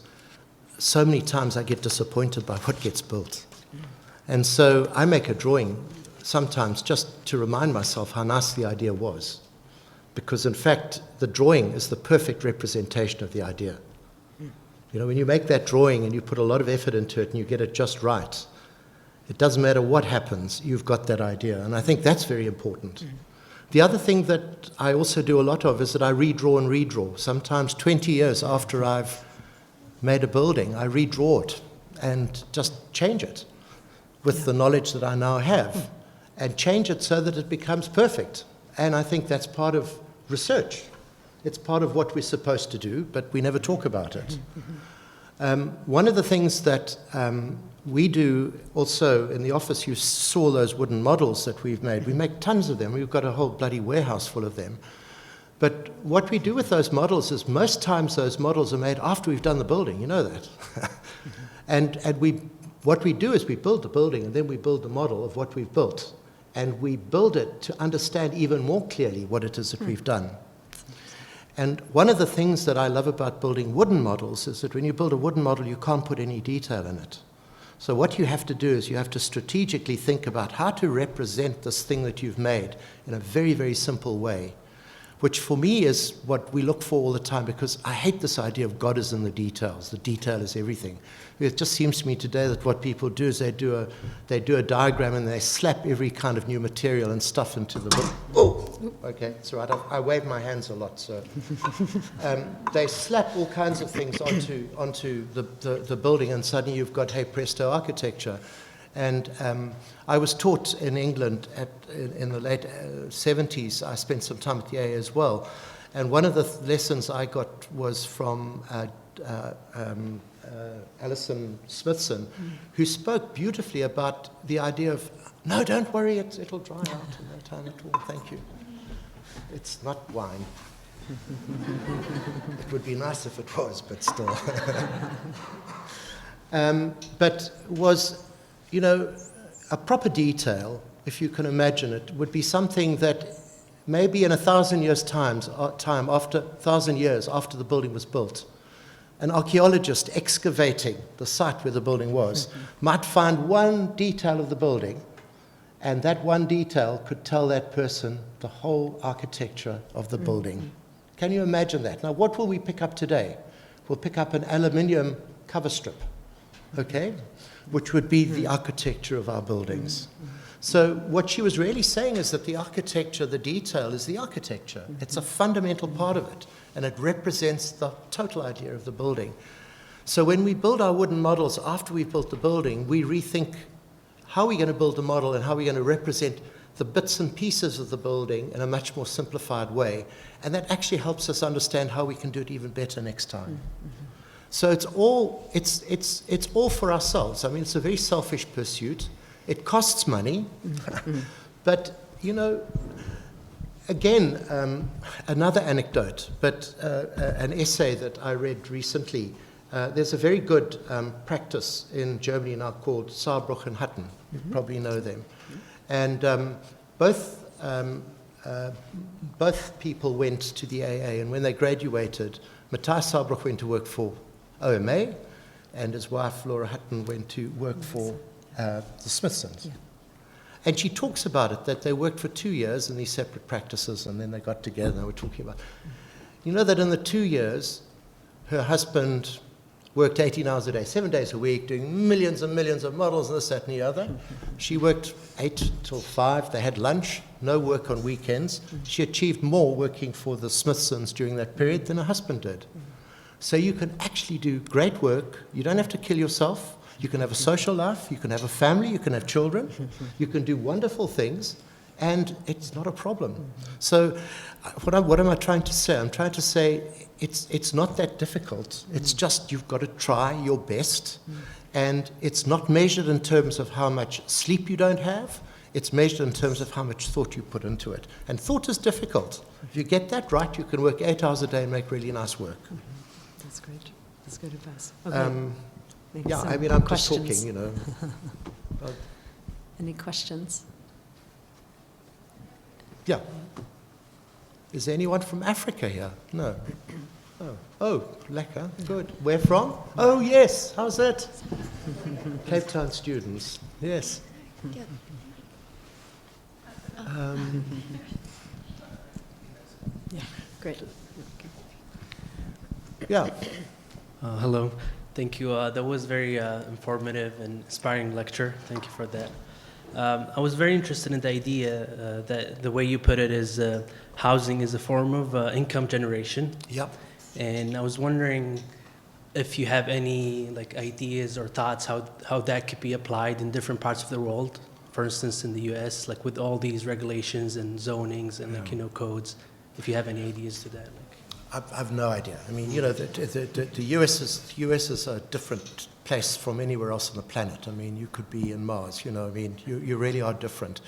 so many times I get disappointed by what gets built. And so I make a drawing sometimes just to remind myself how nice the idea was. Because in fact, the drawing is the perfect representation of the idea. When you make that drawing and you put a lot of effort into it and you get it just right, it doesn't matter what happens, you've got that idea. And I think that's very important. The other thing that I also do a lot of is that I redraw and redraw. Sometimes 20 years after I've made a building, I redraw it and just change it with the knowledge that I now have, and change it so that it becomes perfect. And I think that's part of research. It's part of what we're supposed to do, but we never talk about it. One of the things that we do also in the office, you saw those wooden models that we've made. We make tons of them. We've got a whole bloody warehouse full of them. But what we do with those models is most times those models are made after we've done the building. You know that. And what we do is we build the building, and then we build the model of what we've built. And we build it to understand even more clearly what it is that we've done. And one of the things that I love about building wooden models is that when you build a wooden model, you can't put any detail in it. So what you have to do is you have to strategically think about how to represent this thing that you've made in a very, very simple way, which for me is what we look for all the time, because I hate this idea of God is in the details. The detail is everything. It just seems to me today that what people do is they do a diagram and they slap every kind of new material and stuff into the book. Oh, okay, it's all right. I wave my hands a lot, so they slap all kinds of things onto the building, and suddenly you've got hey presto architecture. And I was taught in England in the late 70s. I spent some time at the AA as well, and one of the lessons I got was from Alison Smithson, who spoke beautifully about the idea of, no, don't worry, it'll dry out in no time at all, thank you. It's not wine. It would be nice if it was, but still. But was, you know, a proper detail, if you can imagine it, would be something that maybe in 1,000 years' time, after 1,000 years after the building was built, an archaeologist excavating the site where the building was might find one detail of the building, and that one detail could tell that person the whole architecture of the building. Can you imagine that? Now, what will we pick up today? We'll pick up an aluminium cover strip, okay, which would be the architecture of our buildings. So what she was really saying is that the architecture, the detail, is the architecture. It's a fundamental part of it, and it represents the total idea of the building. So when we build our wooden models after we've built the building, we rethink how we're going to build the model and how we're going to represent the bits and pieces of the building in a much more simplified way. And that actually helps us understand how we can do it even better next time. So it's all for ourselves. I mean, it's a very selfish pursuit. It costs money, but, you know, again, another anecdote, but an essay that I read recently. There's a very good practice in Germany now called Saarbrücken. You probably know them. And both people went to the AA, and when they graduated, Matthias Saarbrück went to work for OMA, and his wife, Laura Hutton, went to work for the Smithsons. Yeah. And she talks about it, that they worked for 2 years in these separate practices, and then they got together and they were talking about, you know, that in the 2 years, her husband worked 18 hours a day, 7 days a week, doing millions and millions of models and this, that, and the other. She worked 8 till 5. They had lunch, no work on weekends. She achieved more working for the Smithsons during that period than her husband did. So you can actually do great work. You don't have to kill yourself. You can have a social life. You can have a family. You can have children. You can do wonderful things, and it's not a problem. So what am I trying to say? I'm trying to say it's not that difficult. It's just you've got to try your best, and it's not measured in terms of how much sleep you don't have. It's measured in terms of how much thought you put into it. And thought is difficult. If you get that right, you can work 8 hours a day and make really nice work. That's great. That's good advice. Okay. Yeah, I mean, I'm just talking, you know. Any questions? Yeah. Is there anyone from Africa here? No. Oh, lekker. Good. Where from? Oh, yes. How's that? Cape Town students. Yes. Good. Yeah, great. Yeah. Hello. Thank you. That was very informative and inspiring lecture. Thank you for that. I was very interested in the idea that the way you put it is housing is a form of income generation. Yep. And I was wondering if you have any ideas or thoughts how that could be applied in different parts of the world. For instance, in the U.S., like with all these regulations and zonings and codes. If you have any ideas to that. I've no idea. I mean, you know, the US is a different place from anywhere else on the planet. I mean, you could be in Mars. You know, I mean, you really are different.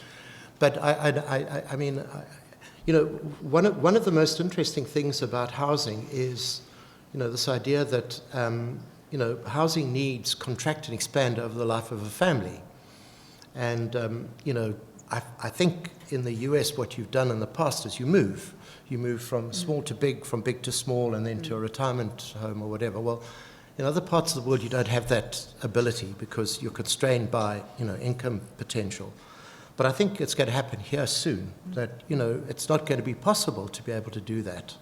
But I mean, you know, one of the most interesting things about housing is, you know, this idea that you know, housing needs contract and expand over the life of a family. And you know, I think in the US, what you've done in the past is you move. You move from small to big, from big to small, and then to a retirement home or whatever. Well, in other parts of the world, you don't have that ability because you're constrained by, you know, income potential. But I think it's going to happen here soon, that, you know, it's not going to be possible to be able to do that.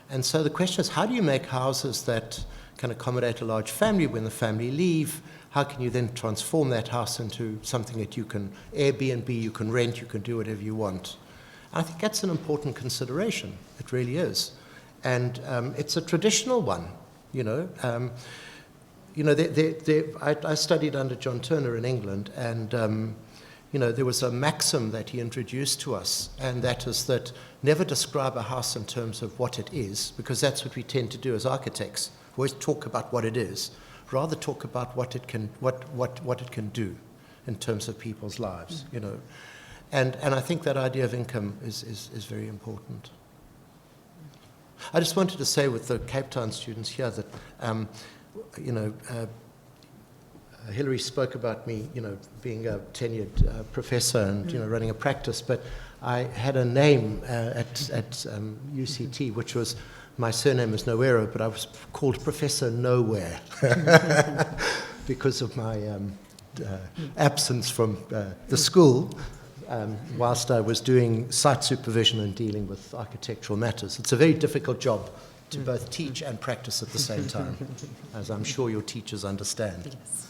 And so the question is, how do you make houses that can accommodate a large family when the family leave? How can you then transform that house into something that you can Airbnb, you can rent, you can do whatever you want? I think that's an important consideration. It really is. And it's a traditional one, you know. You know, I studied under John Turner in England, and, you know, there was a maxim that he introduced to us, and that is that never describe a house in terms of what it is, because that's what we tend to do as architects. We always talk about what it is. Rather talk about what it can do in terms of people's lives, you know. And I think that idea of income is very important. I just wanted to say with the Cape Town students here that, Hilary spoke about me, being a tenured professor and, running a practice, but I had a name at UCT, which was, my surname is Noero, but I was called Professor Nowhere because of my absence from the school whilst I was doing site supervision and dealing with architectural matters. It's a very difficult job to both teach and practice at the same time, as I'm sure your teachers understand. Yes.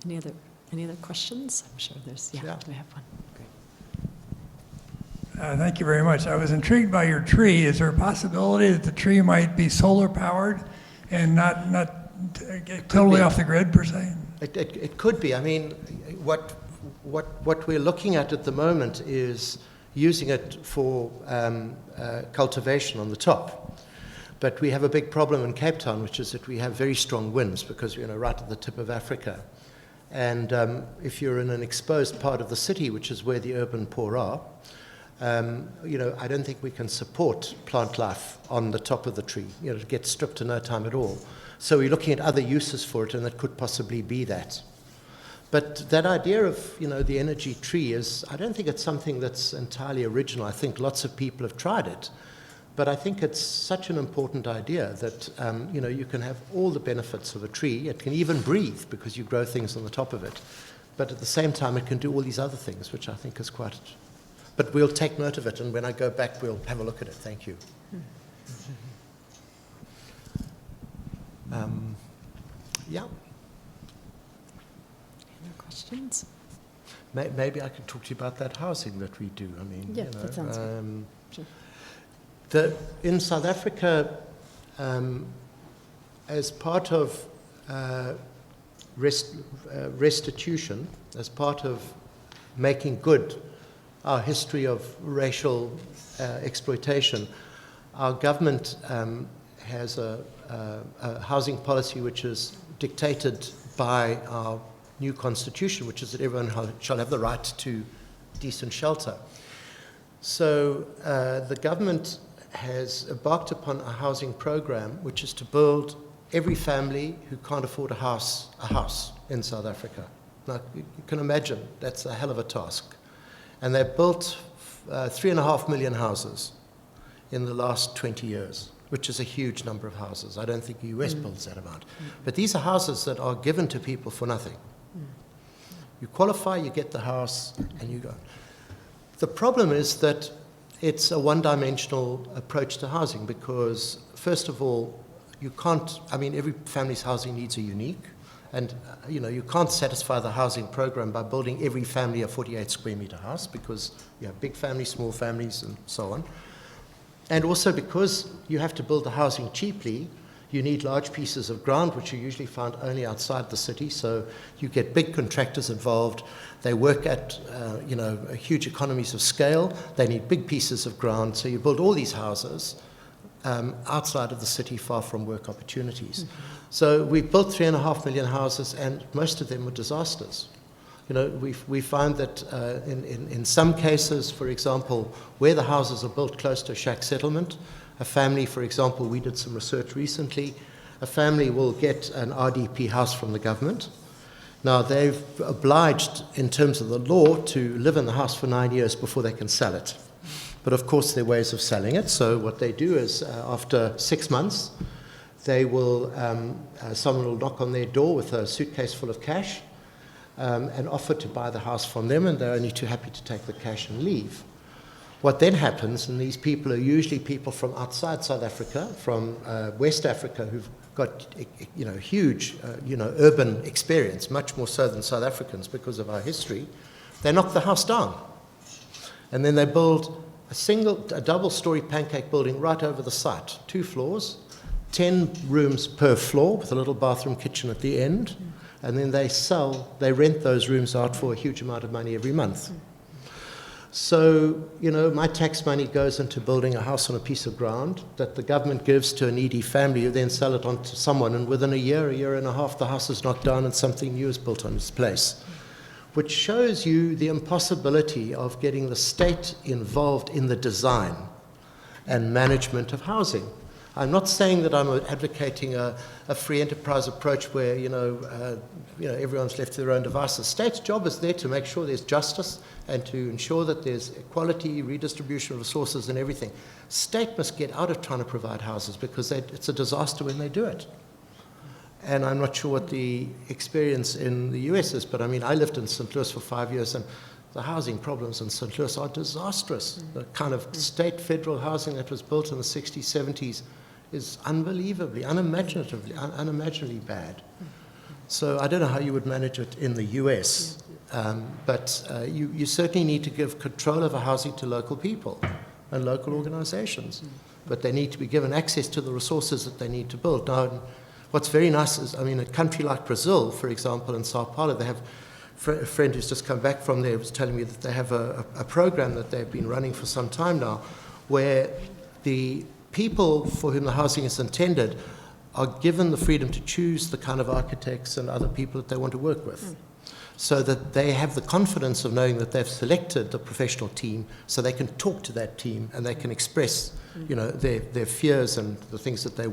Great. Any other questions? I'm sure there's, Yeah. Do we have one? Thank you very much. I was intrigued by your tree. Is there a possibility that the tree might be solar powered and not get totally off the grid per se? It could be. I mean, what we're looking at the moment is using it for cultivation on the top. But we have a big problem in Cape Town, which is that we have very strong winds because we're right at the tip of Africa. And if you're in an exposed part of the city, which is where the urban poor are, I don't think we can support plant life on the top of the tree. It gets stripped in no time at all. So we're looking at other uses for it, and it could possibly be that. But that idea of, the energy tree is, I don't think it's something that's entirely original. I think lots of people have tried it. But I think it's such an important idea that, you can have all the benefits of a tree. It can even breathe because you grow things on the top of it. But at the same time, it can do all these other things, which I think is quite... But we'll take note of it, and when I go back, we'll have a look at it. Thank you. Yeah. Any other questions? Maybe I could talk to you about that housing that we do. I mean, Yeah, that sounds good. Sure. In South Africa, as part of restitution, as part of making good our history of racial exploitation, our government has a housing policy which is dictated by our new constitution, which is that everyone shall have the right to decent shelter. So the government has embarked upon a housing program which is to build every family who can't afford a house in South Africa. Now, you can imagine that's a hell of a task. And they've built 3.5 million houses in the last 20 years, which is a huge number of houses. I don't think the US builds that amount. But these are houses that are given to people for nothing. You qualify, you get the house, and you go. The problem is that it's a one-dimensional approach to housing because, first of all, every family's housing needs are unique. And, you can't satisfy the housing program by building every family a 48 square meter house because you have big families, small families, and so on. And also because you have to build the housing cheaply, you need large pieces of ground, which are usually found only outside the city. So you get big contractors involved. They work at, huge economies of scale. They need big pieces of ground. So you build all these houses outside of the city, far from work opportunities. So we've built 3.5 million houses, and most of them were disasters. We find that in some cases, for example, where the houses are built close to a shack settlement, a family, for example, we did some research recently, a family will get an RDP house from the government. Now, they've obliged, in terms of the law, to live in the house for 9 years before they can sell it. But of course, there are ways of selling it. So what they do is, after 6 months, they will, someone will knock on their door with a suitcase full of cash and offer to buy the house from them, and they're only too happy to take the cash and leave. What then happens, and these people are usually people from outside South Africa, from West Africa, who've got huge urban experience, much more so than South Africans because of our history. They knock the house down, and then they build a double-story pancake building right over the site, 2 floors, 10 rooms per floor with a little bathroom kitchen at the end, and then they rent those rooms out for a huge amount of money every month. So, my tax money goes into building a house on a piece of ground that the government gives to a needy family who then sell it on to someone, and within a year and a half, the house is knocked down and something new is built on its place. which shows you the impossibility of getting the state involved in the design and management of housing. I'm not saying that I'm advocating a free enterprise approach where, everyone's left to their own devices. The state's job is there to make sure there's justice and to ensure that there's equality, redistribution of resources and everything. State must get out of trying to provide houses because it's a disaster when they do it. And I'm not sure what the experience in the US is, but I mean, I lived in St. Louis for 5 years, and the housing problems in St. Louis are disastrous. The kind of state federal housing that was built in the 60s, 70s is unbelievably, unimaginably bad. So I don't know how you would manage it in the US, but you certainly need to give control over housing to local people and local organizations. But they need to be given access to the resources that they need to build. Now, what's very nice is, I mean, a country like Brazil, for example, in Sao Paulo, they have a friend who's just come back from there was telling me that they have a program that they've been running for some time now, where the people for whom the housing is intended are given the freedom to choose the kind of architects and other people that they want to work with. So that they have the confidence of knowing that they've selected the professional team, so they can talk to that team and they can express, their fears and the things that they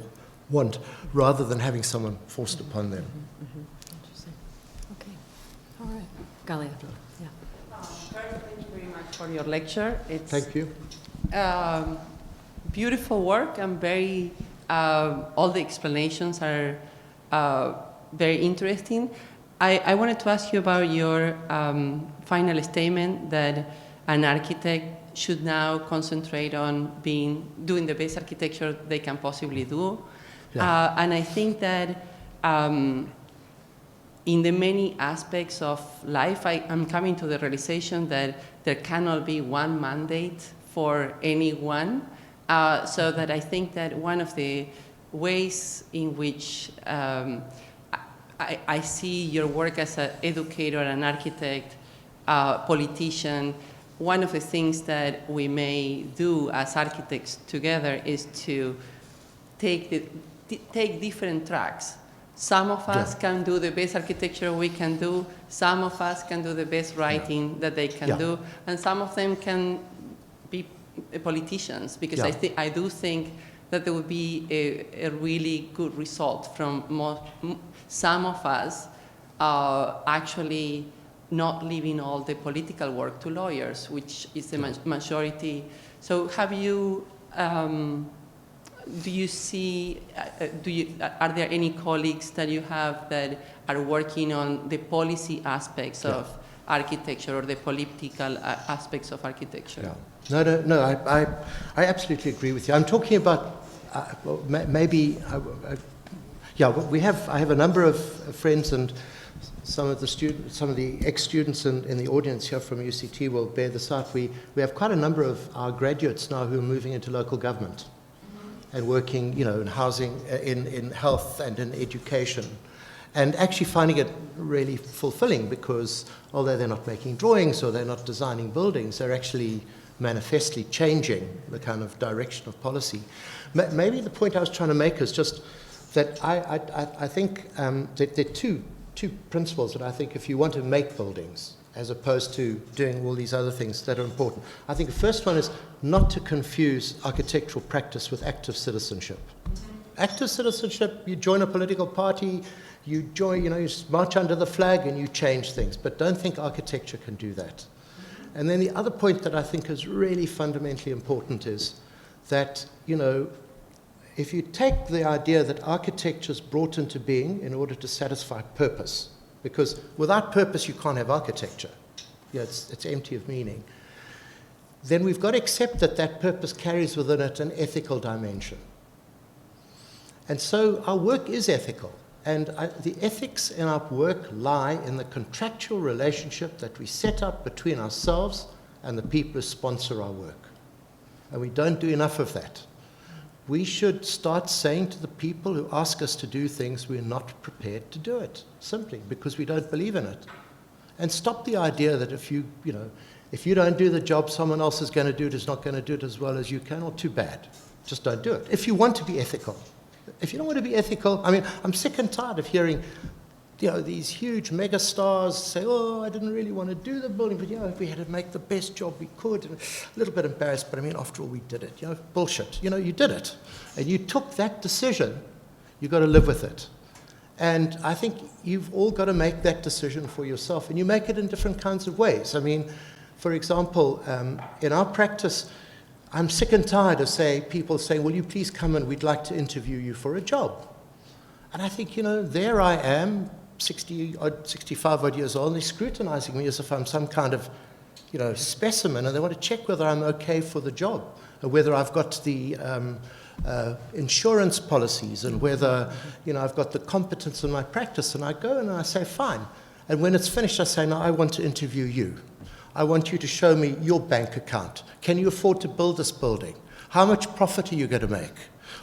want, rather than having someone forced upon them. Interesting. Okay. All right. Galia. Yeah. Thank you very much for your lecture. It's Thank you. Beautiful work and very, all the explanations are very interesting. I wanted to ask you about your final statement that an architect should now concentrate on doing the best architecture they can possibly do. Yeah. And I think that in the many aspects of life, I'm coming to the realization that there cannot be one mandate for anyone. So that I think that one of the ways in which I see your work as an educator, an architect, politician, one of the things that we may do as architects together is to take different tracks. Some of us can do the best architecture we can do, some of us can do the best writing that they can do, and some of them can be politicians, because I do think that there would be a really good result from some of us actually not leaving all the political work to lawyers, which is the majority. So have you, do you see, are there any colleagues that you have that are working on the policy aspects of architecture or the political aspects of architecture? Yeah. No, I absolutely agree with you. I'm talking about I have a number of friends, and some of the ex-students in the audience here from UCT will bear this out. We have quite a number of our graduates now who are moving into local government and working, in housing, in health and in education, and actually finding it really fulfilling, because although they're not making drawings or they're not designing buildings, they're actually manifestly changing the kind of direction of policy. Maybe the point I was trying to make is just that I think that there are two principles that I think, if you want to make buildings, as opposed to doing all these other things that are important. I think the first one is not to confuse architectural practice with active citizenship. Active citizenship, you join a political party, you march under the flag and you change things, but don't think architecture can do that. And then the other point that I think is really fundamentally important is that, if you take the idea that architecture is brought into being in order to satisfy purpose, because without purpose you can't have architecture, it's empty of meaning, then we've got to accept that that purpose carries within it an ethical dimension. And so our work is ethical. And the ethics in our work lie in the contractual relationship that we set up between ourselves and the people who sponsor our work. And we don't do enough of that. We should start saying to the people who ask us to do things, we're not prepared to do it, simply because we don't believe in it. And stop the idea that if you don't do the job, someone else is going to do it, is not going to do it as well as you can, or too bad. Just don't do it. If you want to be ethical. If you don't want to be ethical, I'm sick and tired of hearing these huge mega stars say, oh, I didn't really want to do the building, but we had to make the best job we could. And a little bit embarrassed, but I mean, after all, we did it. Bullshit. You did it. And you took that decision. You've got to live with it. And I think you've all got to make that decision for yourself. And you make it in different kinds of ways. I mean, for example, in our practice, I'm sick and tired of people saying, will you please come and we'd like to interview you for a job. And I think, there I am, 65 odd years old, and they're scrutinizing me as if I'm some kind of, specimen, and they want to check whether I'm okay for the job, or whether I've got the insurance policies, and whether, I've got the competence in my practice. And I go and I say, fine. And when it's finished, I say, now I want to interview you. I want you to show me your bank account. Can you afford to build this building? How much profit are you going to make?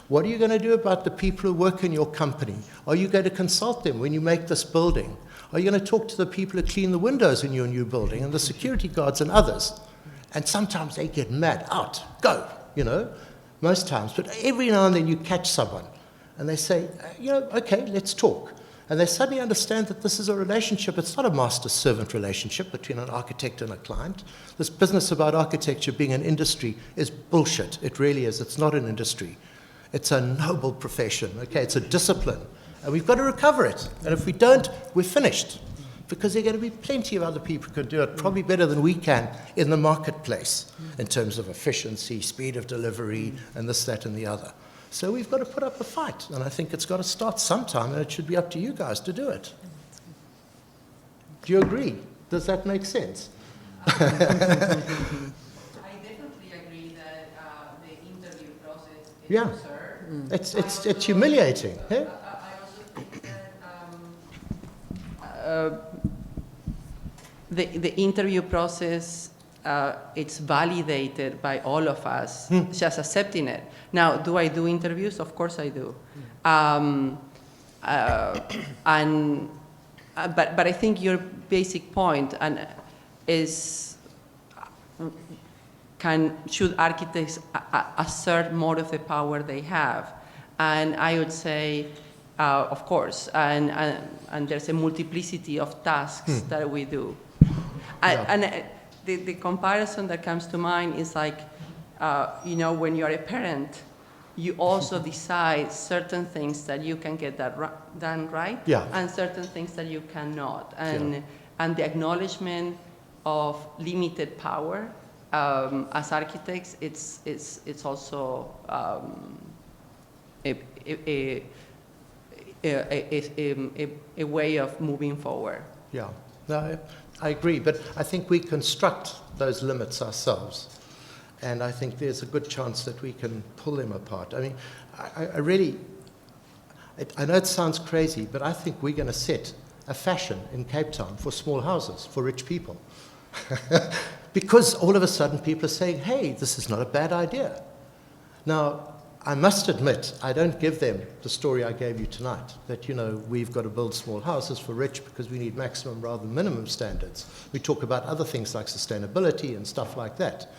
What are you going to do about the people who work in your company? Are you going to consult them when you make this building? Are you going to talk to the people who clean the windows in your new building, and the security guards and others? And sometimes they get mad. Out, go, most times. But every now and then you catch someone, and they say, okay, let's talk. And they suddenly understand that this is a relationship. It's not a master-servant relationship between an architect and a client. This business about architecture being an industry is bullshit. It really is. It's not an industry. It's a noble profession, okay? It's a discipline, and we've got to recover it. And if we don't, we're finished, because there are going to be plenty of other people who can do it, probably better than we can in the marketplace in terms of efficiency, speed of delivery, and this, that, and the other. So we've got to put up a fight, and I think it's got to start sometime, and it should be up to you guys to do it. Do you agree? Does that make sense? Yeah, it's humiliating. Eh? I also think that the interview process, it's validated by all of us, just accepting it. Now, do I do interviews? Of course I do. But I think your basic point is, should architects assert more of the power they have? And I would say, of course, and there's a multiplicity of tasks that we do. And the comparison that comes to mind is like, when you're a parent, you also decide certain things that you can get done right, and certain things that you cannot. And the acknowledgement of limited power as architects, it's also a way of moving forward. Yeah, no, I agree, but I think we construct those limits ourselves, and I think there's a good chance that we can pull them apart. I mean, I know it sounds crazy, but I think we're going to set a fashion in Cape Town for small houses, for rich people. Because all of a sudden people are saying, hey, this is not a bad idea. Now, I must admit, I don't give them the story I gave you tonight, that, we've got to build small houses for rich because we need maximum rather than minimum standards. We talk about other things like sustainability and stuff like that.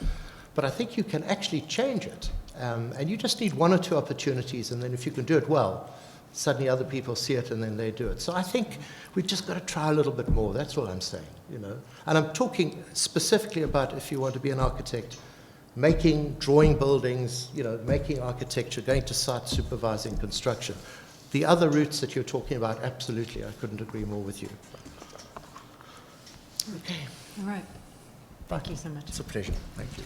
But I think you can actually change it. And you just need one or two opportunities, and then if you can do it well, suddenly other people see it and then they do it. So I think we've just got to try a little bit more. That's all I'm saying, And I'm talking specifically about, if you want to be an architect, drawing buildings, making architecture, going to site, supervising construction. The other routes that you're talking about, absolutely, I couldn't agree more with you. Okay. All right. Thank you so much. It's a pleasure. Thank you.